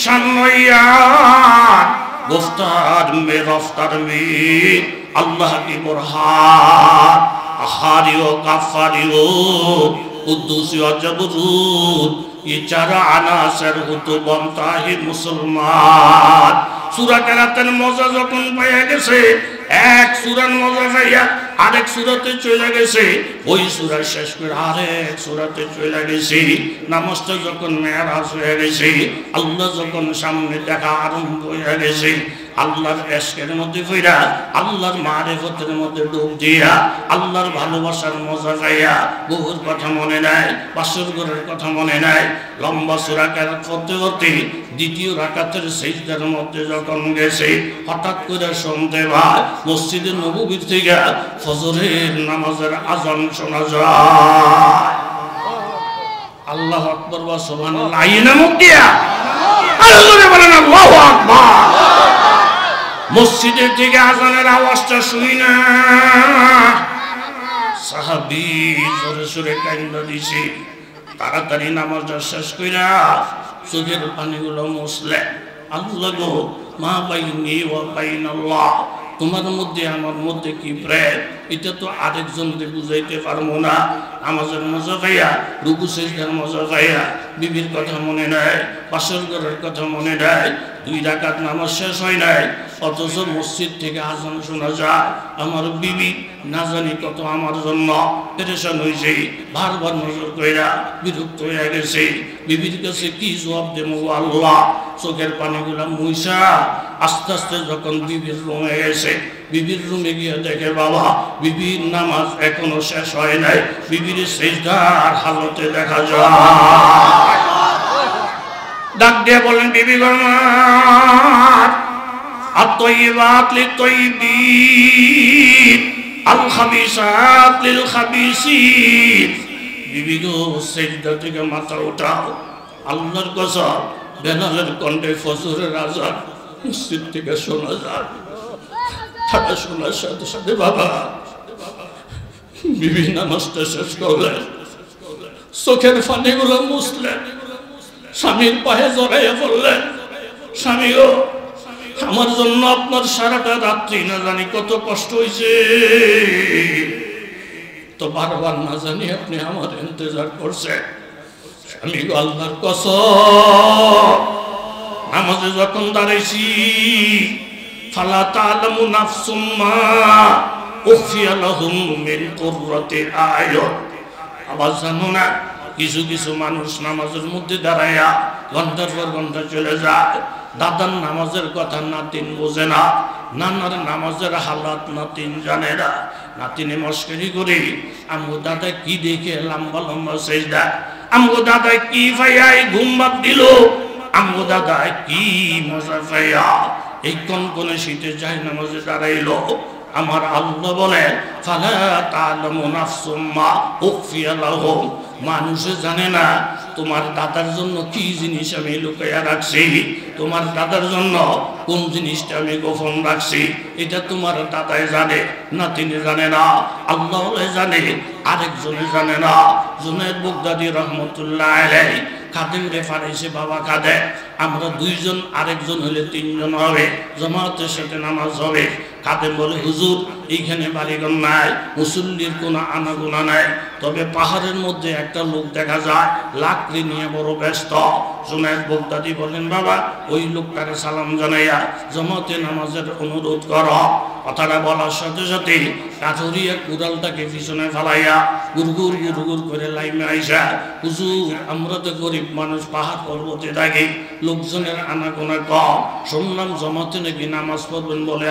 সান্নইয়া, गुफ्तार में रफ्तार में अल्लाह की बुरहान अहारियो काफारियो कुद्दूसियो जबरूत ये चार अनासर हो तो बनता है मुसलमान सूरा करातेर मजा যখন পেয়ে গেছে এক সূরার মজা পাইয়া আরেক সূরাতে চলে গেছে ওই সূরা শেষ করে আরেক সূরাতে চলে গেছে নামাজটা যখন মেরাজ হয়ে গেছে আল্লাহ যখন সামনে দেখা আরম্ভ হয়ে গেছে আল্লাহর ইশকের মধ্যে ফিরা আল্লাহর মারিফতের মধ্যে ডুব দিয়া আল্লাহর ভালোবাসার মজা পাইয়া বহুর কথা মনে নাই বাসর ঘরের কথা মনে নাই লম্বা সূরা কেরাত করতে করতে দ্বিতীয় রাকাতের সিজদার মধ্যে যখন গেছে হঠাৎ করে শুনতে পায় মসজিদে নববীর থেকে ফজরের নামাজের আযান শোনা যায় আল্লাহু আকবার ওয়া সুবহানাল্লাহ আইনা মুকিয়া আল্লাহু বলেন আল্লাহু আকবার মসজিদের থেকে আযানের আওয়াজটা শুনি না সাহাবী জোরে জোরে কান্না দিছে তাড়াতাড়ি নামাজটা শেষ কইরা চোখের পানিগুলো মুছলে আল্লাহ গো মা বাইনি ওয়া বাইনাল্লাহ তোমার মধ্যে আমার মধ্যে কি প্রেম এটা তো আরেকজনকে বুঝাইতে পারবো না নামাজের মজা পাইয়া রুকু সিজদার মজা পাইয়া বিবির কথা মনে নাই বাসর ঘরের কথা মনে নাই দুই রাকাত নামাজ শেষ হয় নাই অথচ মসজিদ থেকে আযান শোনা যায় আমার বিবি না জানি কত আমার জন্য পেরেশান হয়েছে বারবার নজর কইরা বিরক্ত হয়ে গেছে বিবির কাছে কি জবাব দেবো আল্লাহ চোখের পানিগুলা মুইসা আস্তে আস্তে যখন বিবির রুমে গেছে বিবির রুমে গিয়ে দেখে বাবা বিবির নামাজ এখনো শেষ হয় নাই বিবির সিজদার হালতে দেখা যায় ডাক দিয়ে বলেন বিবি গো আমার আত-তাইয়্যিবাত লিত-তাইয়্যিবিন আল খাবিসাত লিল খাবিসিন বিবি গো সিজদা থেকে মাথা উঠাও আল্লাহর কসম বেলালের কণ্ঠে ফজরের আযান মসজিদ থেকে শোনা যায় তারা শোনার সাথে সাথে বাবা বিবি নামাজটা শেষ করলেন চোখের পানিগুলো মুছলেন স্বামীর পায়ে জড়াইয়া পড়লেন স্বামী গো আমার জন্য আপনার সারাটা রাত্রি না জানি কত কষ্ট হয়েছে তো বারবার না জানি আপনি আমার ইন্তজার করছেন স্বামী গো আল্লাহর কসম নামাজে যখন দাঁড়াইছি ফালা তা'লামু নাফসুম মা উখফিয়া লাহুম মিন কুররাতি আয়ুন আবার জানো না কিছু কিছু মানুষ নামাজের মধ্যে দাঁড়াইয়া ঘন্টার পর ঘন্টা চলে যায় দাদার নামাজের কথা নাতিন বোঝে না নানার নামাজের হালাত নাতিন জানে না নাতিনে মস্করি করে আমগো দাদা কি দেখে লম্বা লম্বা সিজদা আমগো দাদা কি ভাইয়া ঘুম বাদ দিল আমগো দাদা কি মজা ভাইয়া এই কনকনে শীতে যায় নামাজে দাঁড়াইলো আমার আল্লাহ বলেন ফালা তা'লামু নাফসুম মা উখফিয়া লাহুম মানুষে জানে না তোমার দাদার জন্য কি জিনিস আমি লুকাইয়া রাখছি তোমার দাদার জন্য কোন জিনিসটা আমি গোপন রাখছি এটা তোমার দাদাই জানে নাতিনি জানে না আল্লাহ জানে আরেকজনে জানে না জুনায়েদ বাগদাদী রাহমাতুল্লাহ আলাইহি খাদেম রেফারেন্সে বাবা কাঁদে আমরা দুইজন আরেকজন হলে তিনজন হবে জামাতের সাথে নামাজ হবে খাদেম বলে হুজুর এইখানে বাড়িঘর নাই মুসল্লির কোনো আনাগোনা নাই তবে পাহাড়ের মধ্যে একটা লোক দেখা যায় লাকড়ি নিয়ে বড় ব্যস্ত জুনায়েদ বাগদাদী বলেন বাবা ওই লোকটাকে সালাম জানাইয়া জামাতে নামাজের অনুরোধ কর কথাটা বলার সাথে সাথে কাঠুরিয়া কুড়ালটাকে পিছনে ফেলাইয়া গুরগুর গুরগুর করে লাইমে আইসা হুজুর আমরা তো গরিব মানুষ পাহাড় পর্বতে থাকি লোকজনের আনাগোনা কম শুনলাম জামাতে নাকি নামাজ পড়বেন বলে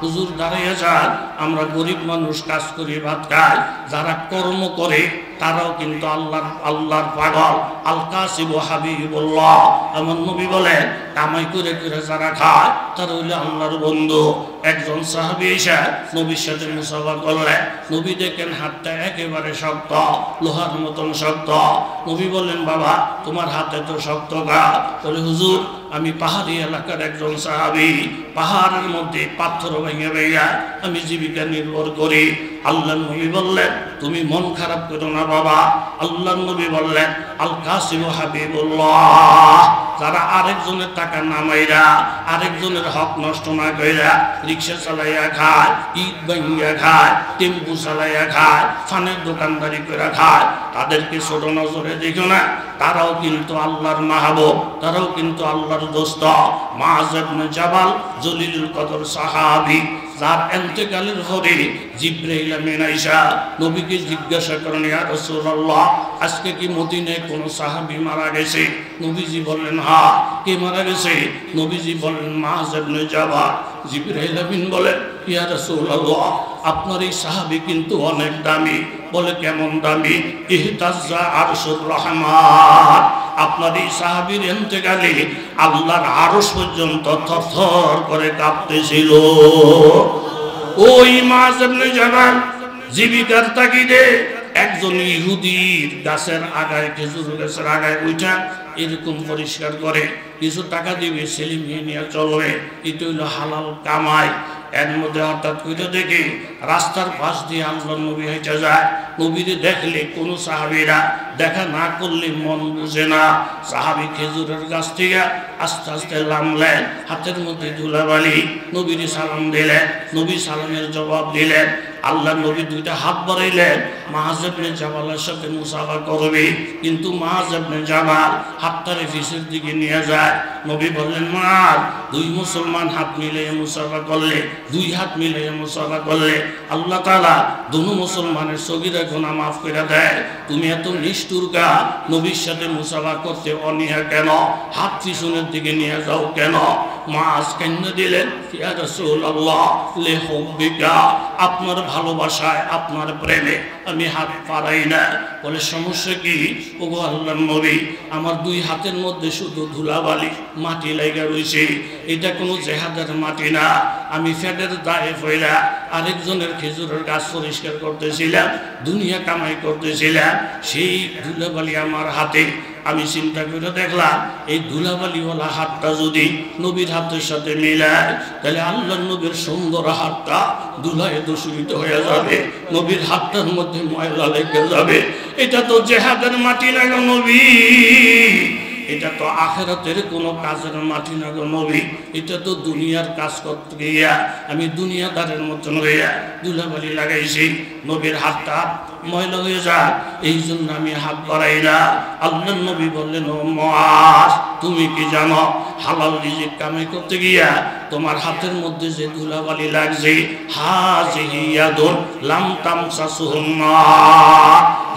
হুজুর দাঁড়াইয়া যান আমরা গরিব মানুষ কাজ করি ভাত খাই যারা কর্ম করে তারাও কিন্তু আল্লাহর পাগল আল কাসিব হাবিবুল্লাহ আমার নবী বলেন কামাই করে করে যারা খায় তারা হইলে আল্লাহর বন্ধু একজন সাহাবী এসে নবীর সাথে মুসাফা করলেন নবী দেখেন হাতটা একেবারে শক্ত লোহার মতন শক্ত নবী বললেন বাবা তোমার হাতে তো শক্ত গা বলে হুজুর আমি পাহাড়ি এলাকার একজন সাহাবী পাহাড়ের মধ্যে পাথর ভেঙে ভেঙে আমি জীবিকা নির্ভর করি আল্লাহর নবী বললেন তুমি মন খারাপ করো না বাবা। আল্লাহর নবী বললেন আল কাসিম হাবিবুল্লাহ, যারা আরেকজনের টাকা নামাইরা আরেকজনের হক নষ্ট না কইরা রিক্সা চালাইয়া খায়, ইট ভাঙ্গিয়া খায়, টেম্পু চালাইয়া খায়, ফানের দোকানদারি করে খায়, তাদেরকে ছোট নজরে দেখো না। তারাও কিন্তু আল্লাহর মাহবুব, তারাও কিন্তু আল্লাহর দোস্ত। মুআয ইবনে জাবাল জলিলুল কদর সাহাবী, যার ইন্তেকালের পরে জিবরাইল আমিন আয়েশা নবীকে জিজ্ঞাসা করেন ইয়া রাসূলুল্লাহ আজকে কি মদিনায় কোন সাহাবী মারা গেছে? নবীজি বললেন হ্যাঁ। কে মারা গেছে? নবীজি বললেন মুআয ইবনে জাবাল। জিবরাইল আমিন বলেন ইয়া রাসূলুল্লাহ আপনার এই সাহাবী কিন্তু অনেক দামি। বলে কেমন দামি? ইহতাজ্জা আরশুর রহমান, আপনার এই সাহাবীর ইন্তেকালে আল্লাহর আরশ পর্যন্ত থরথর করে কাঁপতেছিল। ওই মুআয ইবনে জাবাল জীবিকার তাগিদে একজন ইহুদির গাছের আগায়, খেজুর গাছের আগায় উঠা এরকম পরিষ্কার করে, কিছু টাকা দিবে, ছেলে মেয়ে নিয়ে চলবে, এটা হইলো হালাল কামাই। এর মধ্যে হঠাৎ করে দেখি রাস্তার পাশ দিয়ে আল্লাহর নবী হেঁটে যায়। নবীরে দেখলে কোনো সাহাবীরা দেখা না করলে মন বুঝে না। সাহাবী খেজুরের গাছ থেকে আস্তে আস্তে নামলেন, হাতের মধ্যে ধুলাবালি, নবীরে সালাম দিলেন, নবী সালামের জবাব দিলেন। আল্লাহ নবী দুইটা হাত বাড়াইলেন, মুআয ইবনে জাবালের সাথে মুসাফা করবে, কিন্তু মুআয ইবনে জাবাল হাতটারে ফিসের দিকে নিয়ে যায়। নবী বললেন মুআয দুই মুসলমান হাত মিলিয়ে মুসাফা করলে, দুই হাত মিলিয়ে মুসাফা করলে আল্লাহ তাআলা দুনো মুসলমানের সগীরা গুনাহ মাফ করে দেয়। তুমি এত নিষ্ঠুর কা? নবীর সাথে মুসাফা করতে অনীহা কেন? হাত পিছনের দিকে নিয়ে যাও কেন? মুআয কেন্দ্র দিলেন ইয়া রাসূলুল্লাহ লিহুব্বিকা, আপনার ভালোবাসায় আপনার প্রেমে আমি হাত পারাই না। বলে সমস্যা কি? ওগো আল্লাহর নবী আমার দুই হাতের মধ্যে শুধু ধুলাবালি মাটি লাগা রয়েছে, এটা কোনো জেহাদের মাটি না। আমি ফেডের দায়ে ফইরা আরেকজনের খেজুরের গাছ পরিষ্কার করতেছিলাম, দুনিয়া কামাই করতেছিলাম, সেই ধুলাবালি আমার হাতে। আমি চিন্তা করে দেখলাম এই ধুলাবালিওয়ালা হাতটা যদি নবীর হাতের সাথে মিলায় তাহলে আল্লাহর নবীর সুন্দর হাতটা ধুলায় দূষিত হয়ে যাবে, নবীর হাতটার মধ্যে ময়লা লেগে যাবে। এটা তো জেহাদের মাটি না গো নবী, এটা তো আখিরাতের কোনো কাজের মাটি না গো নবী, এটা তো দুনিয়ার কাজ করতে গিয়া আমি দুনিয়াদারের মতন হইয়া ধুলাবালি লাগাইছি, নবীর হাতটা ময়লা হয়ে যায়, এই জন্য আমি হাত বাড়াই না। আল্লাহর নবী বললেন ও মুআয তুমি কি জানো হালাল রিজিক কামাই করতে গিয়া তোমার হাতের মধ্যে যে ধুলাবালি লাগছে, হাযিহি ইয়াদুন লাম তামসাসুহুন্না।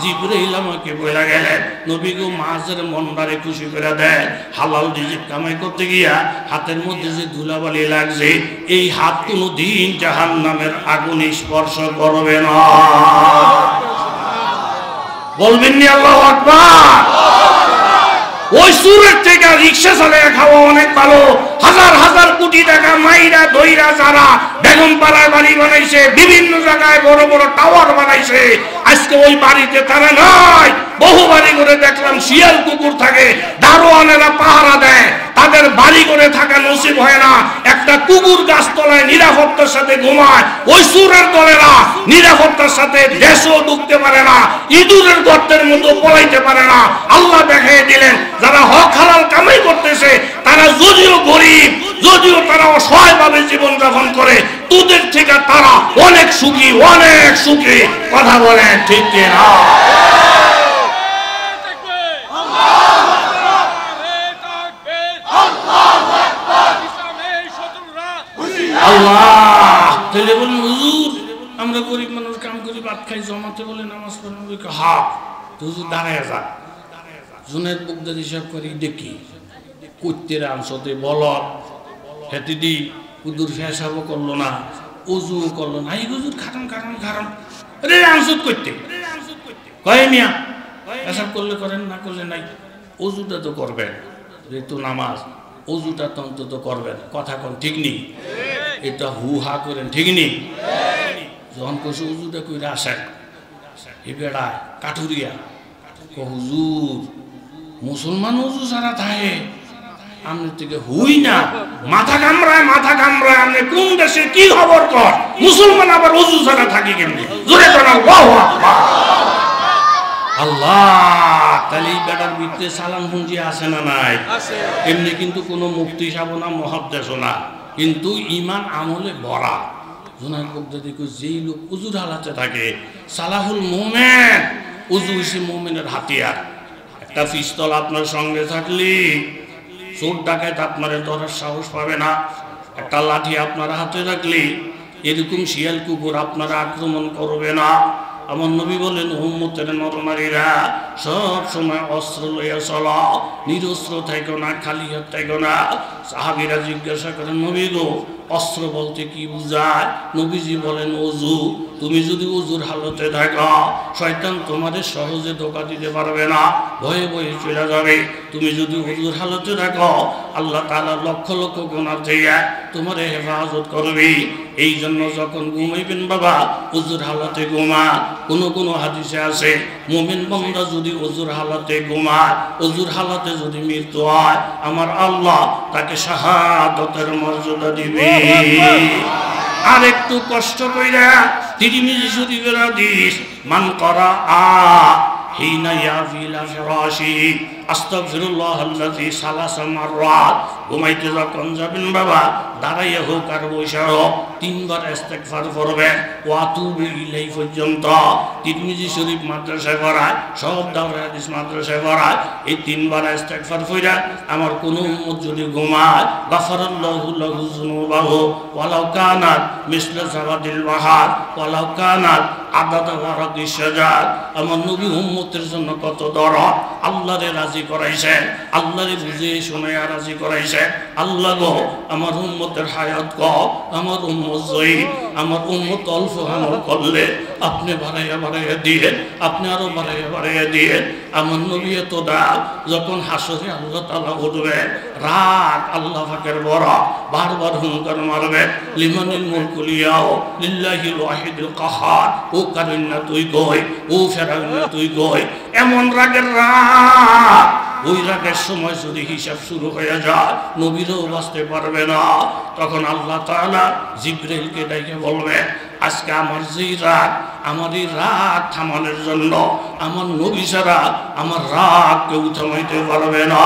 জিবরাইল আমাকে বলে গেলেন নবী গো মুআযের মনটারে খুশি করে দেয়, হালাল রিজিক কামাই করতে গিয়া হাতের মধ্যে যে ধুলাবালি লাগছে এই হাত কোনোদিন জাহান্নামের আগুন স্পর্শ করবে না। বলবেন নি আল্লাহু আকবার? ওই সুরের থেকে রিক্সা চালিয়ে খাওয়া অনেক ভালো। হাজার হাজার কোটি টাকা মাইরা দইরা যারা বেগম পাড়ায় বাড়ি বানাইছে, বিভিন্ন জায়গায় বড় বড় টাওয়ার বানাইছে, আজকে ওই বাড়িতে তারা নাই। বহু বাড়ি করে দেখলাম শিয়াল কুকুর থাকে, দারোয়ানেরা পাহারা দেয়, তাদের বাড়ি করে থাকা নসিব হয় না। একটা কুকুর গাছতলায় নিরাপত্তার সাথে ঘুমায়, ওই সুরের দলেরা নিরাপত্তার সাথে দেশও ঢুকতে পারে না, ইঁদুরের গর্তের মতো পলাইতে পারে না। আল্লাহ দেখিয়ে দিলেন যারা হক হালাল কামাই করতেছে তারা যদিও গরিব, যদিও তারা অসহায়ভাবে জীবনযাপন করে, তোদের থেকে তারা অনেক সুখী, অনেক সুখী। কথা বলেন ঠিক কিনা? আল্লাহ তাহলে বলেন হুজুর আমরা গরিব মানুষ কাম করি, ভাত খাই, জমাতে বলে নামাজ পড়ি, হা হুজুর দাঁড়ায় যা, জুনের বুকদার হিসাব করি দেখি করতে রামসতে বল হেঁটে দি কুদুর ফেসাবও করলো না, উজু করলো না, এই হুজুর খারান খারান খারান রে রামসত করতে কয় মিয়া এসব করলে করেন, না করলে নাই। উজুটা তো করবেন, যেহেতু নামাজ উজুটা তো অন্তত করবেন। কথা কোন ঠিক নেই? এটা হু হা করেন ঠিক নেই? যখন কষে উজুটা করে আসেন এ বেড়ায় কাঠুরিয়া হুজুর মুসলমান উজু ছাড়া থাকে, আমনের থেকে হুই না মাথা কামড়ায় আপনি কোন দেশে কি খবর কর মুসলমান আবার ওযু ছাড়া থাকি কেমনে জোরে কোন আল্লাহু আকবার আল্লাহ তাহলে এই বেটার ভিতরে সালাম পুঞ্জি আছে না নাই আছে এমনি কিন্তু কোনো মুক্তি সাবো না মহাদ্দেশও না কিন্তু ঈমান আমলে ভরা জোনার বক্তা দেখো যেই লোক উজুর হালাতে থাকে সালাহুল মুমিন উজু হইছে মুমিনের হাতিয়ার একটা পিস্তল আপনার সঙ্গে থাকলে চোর ডাকাত আপনার ধরার সাহস পাবে না একটা লাঠি আপনার হাতে রাখলে এরকম শিয়াল কুকুর আপনারা আক্রমণ করবে না আমার নবী বলেন উম্মতের নরনারীরা সব সময় অস্ত্র লইয়া চলা নিরস্ত্র থাকো না খালি হাত থাকো না সাহাবীরা জিজ্ঞাসা করেন নবী গো অস্ত্র বলতে কি বুঝায় নবীজি বলেন ওযু তুমি যদি ওযুর হালতে থাকো শয়তান তোমাদের সহজে ধোঁকা দিতে পারবে না ভয়ে ভয়ে চলে যাবে তুমি যদি ওযুর হালতে থাকো আল্লাহ তাআলা লক্ষ লক্ষ গুনাহ থেকে তোমারে হেফাজত করবে এই জন্য যখন ঘুমাইবেন বাবা ওযুর হালতে ঘুমা কোন হাদিসে আছে মুমিন বান্দা যদি ওযুর হালতে ঘুমায় ওযুর হালতে যদি মৃত্যু হয় আমার আল্লাহ তাকে শাহাদাতের মর্যাদা দিবে আর একটু কষ্ট কইরা তিরমিজি শরীফের হাদিস মান করা হিনা ইয়াফিল ফিরাশি আস্তাগফিরুল্লাহাল্লাযী সালাসা মাররাত ঘুমাইতে যখন যাবেন বাবা দাঁড়াইয়া হোক আর বসে হোক তিনবার ইস্তেগফার করবেন ওয়া তুবু ইলাইহি পর্যন্ত তিরমিজি শরীফ মাদ্রাসায় পড়ায় সব দাওরায়ে হাদিস মাদ্রাসায় পড়ায় এই তিনবার ইস্তেগফার কইরা আমার কোন উম্মত যদি ঘুমায় গাফারাল্লাহু লাহু যুনুবাহু ওয়ালাউ কানাত মিসলা যাবাদিল বাহার ওয়ালাউ কানাত আদাদা ওয়ারাকিশ শাজার আমার নবী উম্মতের জন্য কত দরদ আল্লাহরে রাজি করাইছেন আল্লাহরে বুঝে শুনে রাজি করাইছেন আল্লাহ গো আমার উম্মতের হায়াত গো আমার উম্মত জয়ী আমার উম্মত অল্প আমল করলে আপনি বাড়াইয়া দিয়েন আপনি আরো বাড়াইয়া দিয়েন আমার নবী এত ডাক যখন হাসরে আল্লাহ তাআলা উঠবে রাত আল্লাহ পাকের বড় বারবার হুঙ্কার মারবে লিমানিল মুলকুল ইয়াও লিল্লাহিল ওয়াহিদুল কাহার ও কারিনা তুই কই ও ফেরাউনা তুই কই এমন রাগের রাত ওই রাগের সময় যদি হিসাব শুরু হয়ে যায় নবীরও বাঁচতে পারবে না তখন আল্লাহ তাআলা জিবরাইলকে ডেকে বলবে আজকে আমার যেই রাগ আমার এই রাগ থামানোর জন্য আমার নবী ছাড়া আমার রাগ কেউ থামাইতে পারবে না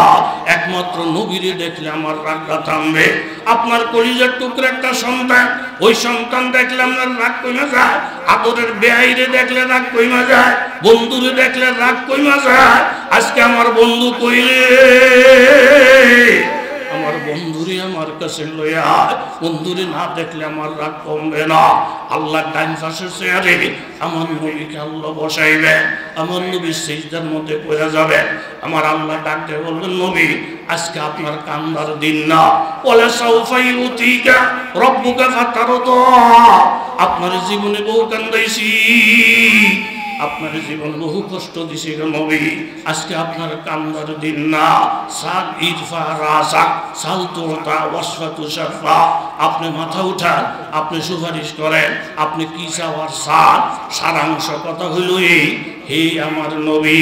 একমাত্র নবীরে দেখলে আমার রাগটা থামবে আপনার কলিজার টুকরা একটা সন্তান ওই সন্তান দেখলে আপনার রাগ কমে যায় আদরের বেয়াইরে দেখলে রাগ কমে যায় বন্ধুরে দেখলে রাগ কমে যায় আজকে আমার বন্ধু কইলে আমার বন্ধুরে আমার কাছে লইয়া বন্ধুরে না দেখলে আমার রাগ কমবে না আল্লাহ ডাইন পাশের চেয়ারে আমার নবীকে আল্লাহ বসাইবে আমার নবী সিজদার মধ্যে পড়ে যাবে আমার আল্লাহ ডাকতে বলবেন নবী আজকে আপনার কান্দার দিন না ওয়ালা সাউফা ইউতিকা রব্বুকা ফাতারদা আপনার জীবনে বহু কান্দাইছি আপনার জীবন বহু কষ্ট দিছে নবী আজকে আপনার কান্দার দিন না সাল ইরফা রাসা সাল তোতা ওয়াসফাতু শাফা আপনি মাথা উঠান আপনি সুপারিশ করেন আপনি কি চাওয়ার সারাংশ কথা হইল এই হে আমার নবী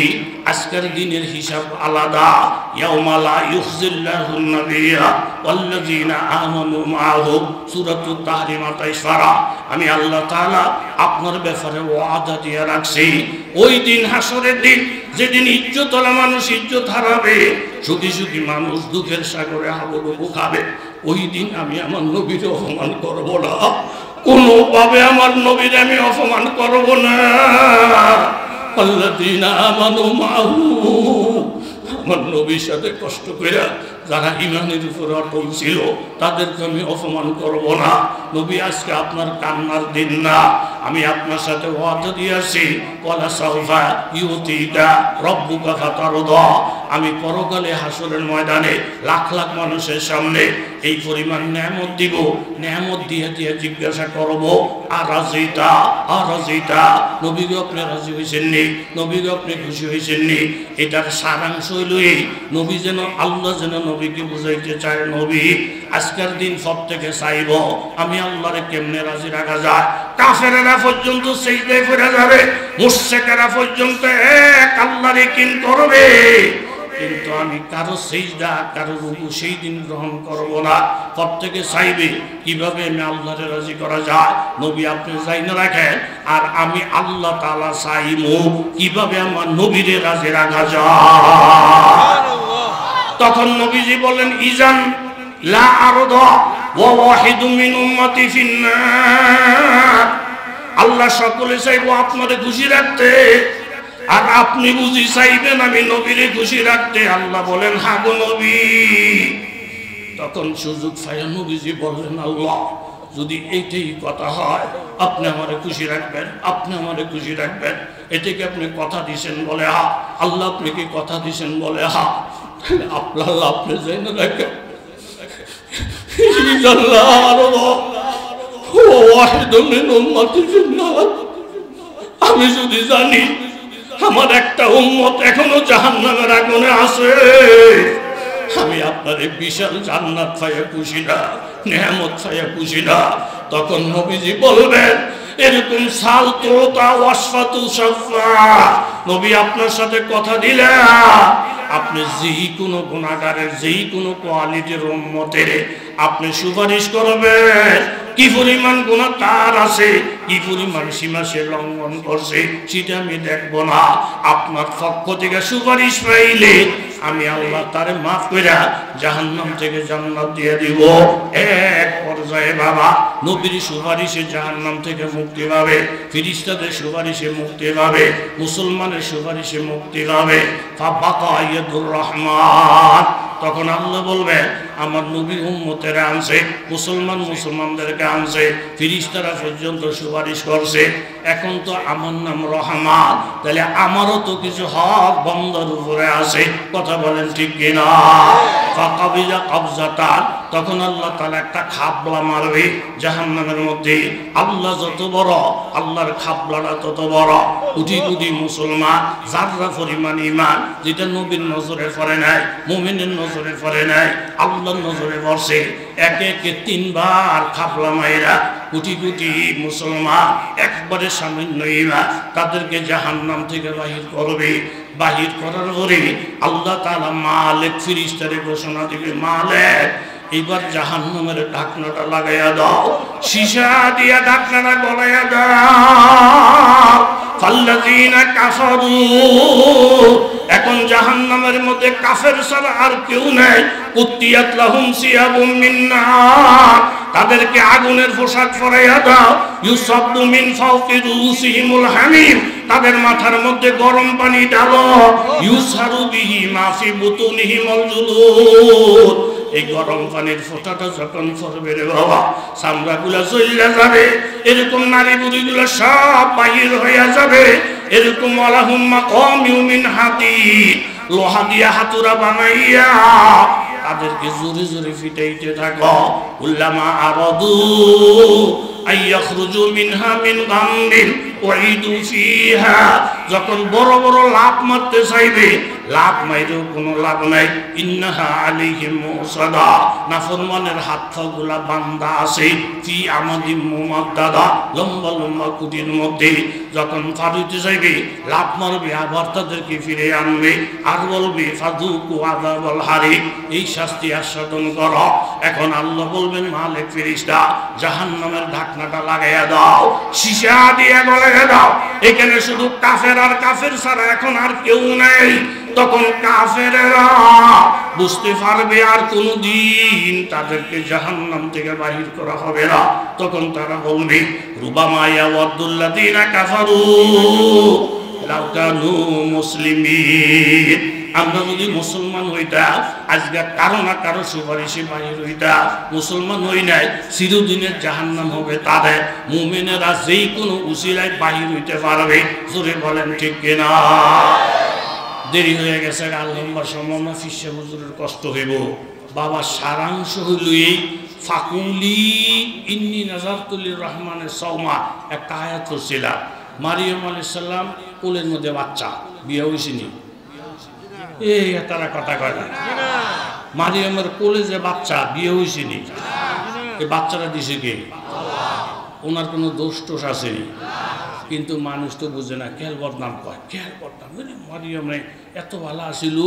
আজকের দিনের হিসাব আলাদা ইয়াউমা লা ইউখজিল্লাহুন নাবিয়্যা ওয়াল্লাযীনা আমানু মাআহু সূরাতুত তাহরিম ২৮ পারা আমি আল্লাহ তাআলা আপনার ব্যাপারে ওয়াদা দিয়ে রাখছি ওই দিন হাসরের দিন যেদিন ইজ্জতওয়ালা মানুষ ইজ্জত হারাবে সুখী সুখী মানুষ দুঃখের সাগরে হাবুডুবু খাবে ওই দিন আমি আমার নবীর অপমান করব না কোনোভাবে আমার নবীর আমি অপমান করব না আল্লাযীনা আমানু মাআহু আমার নবীর সাথে কষ্ট কইরা যারা ঈমানের উপর অটল ছিল তাদেরকে আমি অপমান করব না নবী আজকে আপনার কান্নার দিন না আমি আপনার সাথে ওয়াদা দিয়েছি ওয়ালা সাউফা ইউতিকা রব্বুকা ফাতারদা আমি পরকালে হাসরের ময়দানে লাখ লাখ মানুষের সামনে এই পরিমাণ নেয়ামত দিব নেয়ামত দিয়ে দিয়ে জিজ্ঞাসা করব আর রাজিতা নবীকে আপনি রাজি হয়েছেন নি নবীকে আপনি খুশি হয়েছেন নি এটার সারাংশ হইল এই নবী যেন আল্লাহ যেন নবীকে বুঝাইতে চায় নবী আজকের দিন সব থেকে চাইব আমি আল্লাহরে কেমনে রাজি রাখা যায় কাফেরেরা পর্যন্ত সিজদায় পড়ে যাবে মুশরিকেরা পর্যন্ত এক আল্লাহরে কিন করবে কিন্তু আমি কারো সিজদা কারো রুকু সেই দিন গ্রহণ করব না। প্রত্যেকে চাইবে কিভাবে আমি আল্লাহরে রাজি করা যায়। নবী আপনি চাই না রাখেন, আর আমি আল্লাহ তাআলা চাইমু কিভাবে আমার নবীরে রাজি রাখা যায়। তখন নবীজি বলেন ইজান লা আরদা ওয়া ওয়াহিদু মিন উম্মতি ফিন্নার। আল্লাহ সকলে চাইবো আপনারে খুশি রাখতে, আর আপনি বুঝি চাইবেন আমি নবীরে খুশি রাখতে। আল্লাহ বলেন হ্যাঁ গো নবী। তখন সুযোগ পাইয়া নবীজি বললেন আল্লাহ যদি এইটাই কথা হয় আপনি আমারে খুশি রাখবেন, আপনি আমারে খুশি রাখবেন, এটাকে আপনি কথা দিয়েছেন বলে হা। আল্লাহ আপনি কি কথা দিয়েছেন বলে হা। আপনার আপনি যাই না রাখেন আমি যদি জানি আমার একটা উম্মত এখনো জাহান্নামের আগুনে আছে, আমি আপনার বিশাল জান্নাত পাইয়া খুশি না, নেয়ামত পাইয়া খুশি না। তখন নবীজি বলবেন এরকম সাল তোতা ওয়াসফাতু সাফা। নবী আপনার সাথে কথা দিলে আপনি যেই কোনো গুনাহগারের যেই কোনো কোয়ালিটির উম্মতের আপনি সুপারিশ করবেন। কি পরিমাণ গুনাহ তার আছে, কি পরিমাণ সীমা সে লঙ্ঘন করছে সেটা আমি দেখব না। আপনার পক্ষ থেকে সুপারিশ পাইলে আমি আল্লাহ তারে মাফ কইরা জাহান্নাম থেকে জান্নাত দিয়ে দিব। এক পর্যায়ে বাবা নবীর সুপারিশে জাহান্নাম থেকে মুক্তি পাবে, ফেরেশতাদের সুপারিশে মুক্তি পাবে, মুসলমানের সুপারিশে মুক্তি পাবে। ফাবাকা ইয়াদুর রহমান। তখন আল্লাহ বলবে আমার নবী উম্মতেরা আনছে, মুসলমানদেরকে আনছে, ফেরেশতারা পর্যন্ত সুপারিশ করছে। এখন তো আমার নাম রহমান, তাহলে আমারও তো কিছু হক বন্দার উপরে আছে। কথা বলেন ঠিক কিনা? ফাকাবিজা কবজাতান। তখন আল্লাহ তাআলা একটা খাবলা মারবে জাহান্নামের মধ্যে। আল্লাহ যত বড়, আল্লাহর খাবলাটা তত বড়। কোটি কোটি মুসলমান যাররা পরিমাণ ঈমান, যেটা নবীর নজরে পড়ে নাই, মুমিনের নজরে পড়ে নাই, আল্লাহর নজরে পড়ছে। একে একে তিনবার খাবলা মাইরা কোটি কোটি মুসলমান একবারে সামান্য ঈমান তাদেরকে জাহান্নাম থেকে বাহির করবে। বাহির করার পরে আল্লাহ তাআলা মালিক ফেরেশতারে ঘোষণা দিবে, মালিক এবার জাহান্নামের ঢাকনাটা লাগাইয়া দাও, সীসা দিয়া ঢাকনাটা গলাইয়া দাও। ফাল্লাযীনা কাফারু। এখন জাহান্নামের মধ্যে কাফের ছাড়া আর কেউ নাই। কুত্তিয়াত লাহুম সিয়াবুম মিন নার। তাদেরকে আগুনের পোশাক পরাইয়া দাও। ইউসাব্বু মিন ফাওকি রুসিহিমুল হামিম। তাদের মাথার মধ্যে গরম পানি ঢালো। ইউসারু বিহি মা ফি বুতুনিহিমুল জুলুদ। এই গরম পানির ফোঁটাটা যখন পড়বে রে বাবা, চামড়াগুলা জ্বলে যাবে, এরকম নারী বুড়িগুলো সব বাহির হইয়া যাবে। এরকম আলাহুম মাকামিউ মিন হাদিদ। লোহা দিয়া হাতুড়া বানাইয়া তাদেরকে জোরে জোরে ফিটাইতে থাকো। উল্লামা আরাদু আইয়াখরুজু মিনহা মিন গামবিন ওয়াইদু ফিহা। যখন বড় বড় লাফ মারতে চাইবে, লাফ মাইরেও কোনো লাভ নাই। ইন্নাহা আলাইহিম মুসাদা। নাফরমানের হাত পাগুলা বান্ধা আছে। ফি আমাদিম মুমাদ্দাদা। লম্বা লম্বা কুটির মধ্যে যখন ফাড়িতে চাইবে, লাফ মারবে, আবার তাদেরকে ফিরে আনবে, আর বলবে ফাযুকু আযাবাল হারিক। এই শাস্তি আস্বাদন করো। এখন আল্লাহ বলবেন মালিক ফেরেশতা জাহান্নামের ঢাকনাটা লাগাইয়া দাও, সীসা দিয়ে গলাইয়া দাও। এখানে শুধু কাফের আর কাফের ছাড়া এখন আর কেউ নাই। তখন কাফেরেরা বুঝতে পারবে আর কোনদিন তাদেরকে জাহান্নাম থেকে বাহির করা হবে না। তখন তারা বলবে রুবামা ইয়াওয়াদুল্লাযীনা কাফারু লাউ কানু মুসলিমিন। আমরা যদি মুসলমান হইতাম আজকে কারো না কারো সুপারিশে বাহির হইতাম। মুসলমান হই নাই, চিরদিনের জাহান্নাম হবে তাদের। মুমিনেরা যেই কোনো উসিলায় বাহির হইতে পারবে। জোরে বলেন ঠিক কিনা? দেরি হয়ে গেছে, আর লম্বা সময় ফিসে হুজুরের কষ্ট হইব। বাবা সারাংশ হইল এই ফাকুলি ইন্নী নাযারতু লির-রহমানের সাওমা। একটা আয়াত ছিলাম, মারিয়াম আলাইহিস সালাম কোলের মধ্যে বাচ্চা, বিয়ে হইছিনি? এই তারা কথা কয় না। মারিয়ামের কোলে যে বাচ্চা, বিয়ে হইছিনি? এই বাচ্চাটা দিছে কে? ওনার কোনো দোষ টোষ আসেনি? কিন্তু মানুষ তো বুঝে না, কেল বদনাম কয়, কেল বদনাম মারিয়াম নাই এত ভালো আসিল,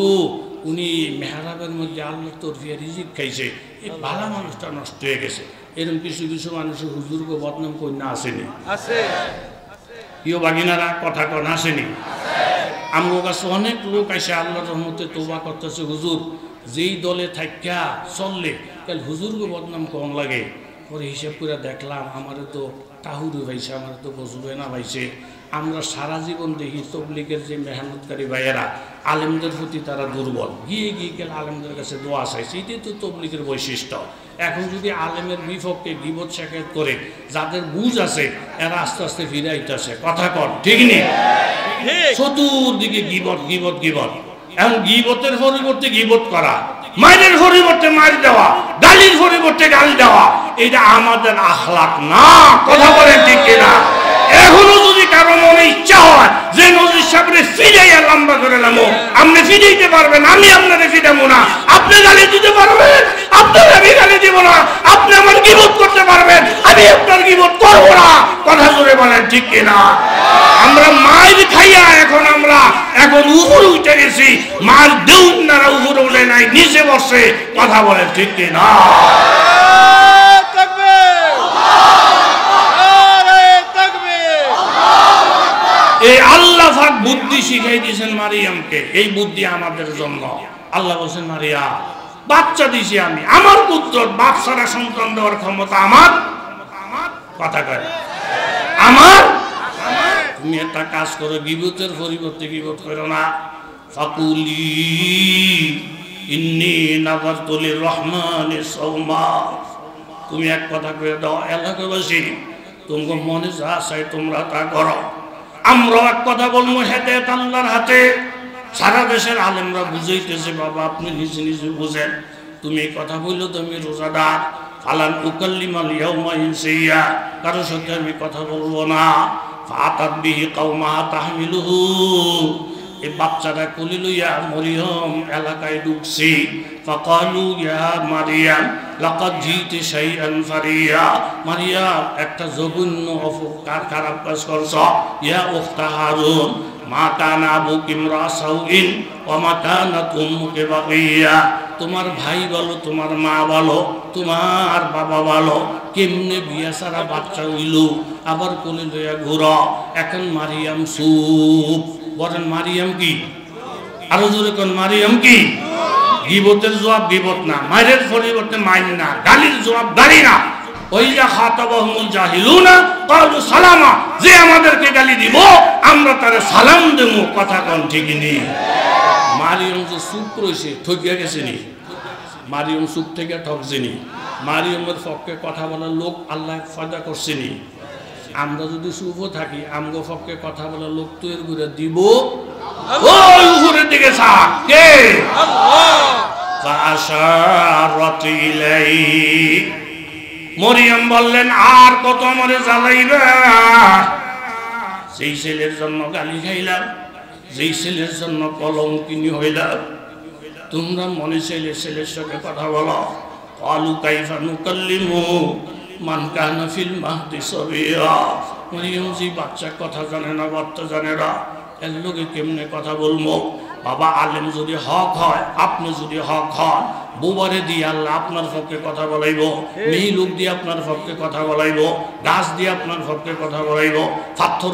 উনি মেহরাবের মধ্যে আল্লাহ তরফিয়া রিজিক খাইছে, এই ভালো মানুষটা নষ্ট হয়ে গেছে। এরকম কিছু কিছু মানুষের হুজুরকে বদনাম কই না আসেনি? প্রিয় বাগিনারা, কথা কন আসেনি? আমার কাছে অনেক লোক আসে আল্লাহর রহমতে তোবা করতেছে, হুজুর যেই দলে থাকিয়া চললে কাল হুজুরকে বদনাম কম লাগে। পরে হিসাব করে দেখলাম আমারও তো তাহুরে ভাইছে, আমার তো বসবে না ভাইছে। আমরা সারা জীবন দেখি তবলিগের যে মেহনতকারী ভাইয়েরা আলেমদের প্রতি তারা দুর্বল, গিয়ে গিয়ে গেলে আলেমদের কাছে দোয়া চাইছে, এটাই তো তবলিগের বৈশিষ্ট্য। এখন যদি আলেমের বিপক্ষে গীবত শেখায়ত করে যাদের বুঝ আছে এরা আস্তে আস্তে ফিরে আইতেছে, কথা কর ঠিক নেই? চতুর্দিকে গীবত গীবত গীবত। এখন গীবতের পরিবর্তে গীবত করা, মায়ের পরিবর্তে মার দেওয়া, গালির পরিবর্তে গাল দেওয়া, এটা আমাদের আখলাক না, কথা বলেন ঠিক কিনা? এখনো যদি কারো মনে ইচ্ছা হয় যে নজির সাহেবরে ফিরাইয়া লম্বা করে নামো, আপনি ফিরাইতে পারবেন, আমি আপনারে ফিরাবো না। আপনি গালি দিতে পারবেন, আপনার আমি গালি দিব না। আপনি আমার গীবত করতে পারবেন, আমি আপনার গীবত করবো না। কথা জোরে বলেন ঠিক কিনা? আমরা মায়ের খাইয়া এখন উপরে উঠে গেছি, মার দেউনারা উপরে উঠে নাই, নিচে বসে। কথা বলেন ঠিক কিনা? এই আল্লাহ পাক বুদ্ধি শিখাই দিয়েছেন মারিয়ামকে, এই বুদ্ধি আমাদের জন্য। আল্লাহ বলছেন মারিয়া বাচ্চা দিছি আমি, আমার পুত্র, বাচ্চারা সন্তান দেওয়ার ক্ষমতা আমার। কথা কয় আমার। তুমি একটা কাজ করো, গীবতের পরিবর্তে গীবত করো না। ফাকুলি ইন্নী নাযারতু লিররহমানি সাওমা। তুমি এক কথা কয়ে দাও, এলাকাবাসী তোমার মনে যা চাই তোমরা তা করো। আমরাও এক কথা বলবো, হেদায়েত আল্লাহর হাতে। সারা দেশের আলেমরা বুঝাইতেছে, বাবা আপনি নিজে নিজে বুঝেন। তুমি এই কথা বললো তুমি রোজাদার, ফালান উকাল্লিমাল ইয়াউমা ইনসিয়া, কারো সাথে আমি কথা বলবো না। ফাতাত বিহি কওমাহা তাহমিলুহু, এই বাচ্চাটা কোলে লইয়া মরিয়ম এলাকায় ঢুকছি। ফাকালু ইয়া মারিয়াম লাকাদ জিতি শাইআন ফারিয়া। মারিয়াম একটা জঘন্য অপকার, খারাপ কাজ করছ। ইয়া উখতা হারুন মা কানা আবুকি ইমরা সাউইন ওয়া মা কানাত উম্মুকি বাগিয়া। তোমার ভাই বলো, তোমার মা বলো, তোমার বাবা বলো, কেমনে বিয়া সারা বাচ্চা হইল, আবার কোলে লইয়া ঘুর। এখন মারিয়াম চুপ। বলেন মারিয়াম কি? আরো জোরে কোন মারিয়াম কি? গীবতের জবাব গীবত না, মায়ের পরিবর্তে মাইন না, গালির জবাব গালি না। ওইয়া খাতাবাহুমুল জাহিলুনা ক্বালু সালামা, যে আমাদেরকে গালি দিব আমরা তারে সালাম দেব। কথা কোন ঠিক নেই? মারিয়াম যে চুপ রয়েছে ঠকিয়া গেছে নি? মারিয়াম চুপ থেকে ঠকছে নি? মারিয়ামের পক্ষে কথা বলার লোক আল্লাহ ফায়দা করছে নি? আমরা যদি চুপও থাকি, আমগো পক্ষে কথা বলার লোক তৈরি করে দিব। ওই উপরের দিকে থাক কে? ফাআশারাত ইলাইহি। মরিয়ম বললেন, আর কত মরে জ্বালাইবা? যেই ছেলের জন্য গালি খাইলাম, যেই ছেলের জন্য কলঙ্কিনী হইলাম, তোমরা মনে ছেলে ছেলের সাথে কথা বলো। ক্বালু কাইফা নুকাল্লিমু মান কানা ফিল মাহদি সাবিয়া। মরিয়ম জি বাচ্চা কথা জানে না, বাচ্চা জানে না, এর লোকে কেমনে কথা বলবো? বাবা আলেম যদি হক হয়, আপনি যদি হক হন, বুবারে দিয়ে আল্লাহ আপনার পক্ষে কথা বলাইব, মেয়ে লোক দিয়ে আপনার পক্ষে কথা বলাইব, গাছ দিয়ে আপনার পক্ষে কথা বলাইব, পাথর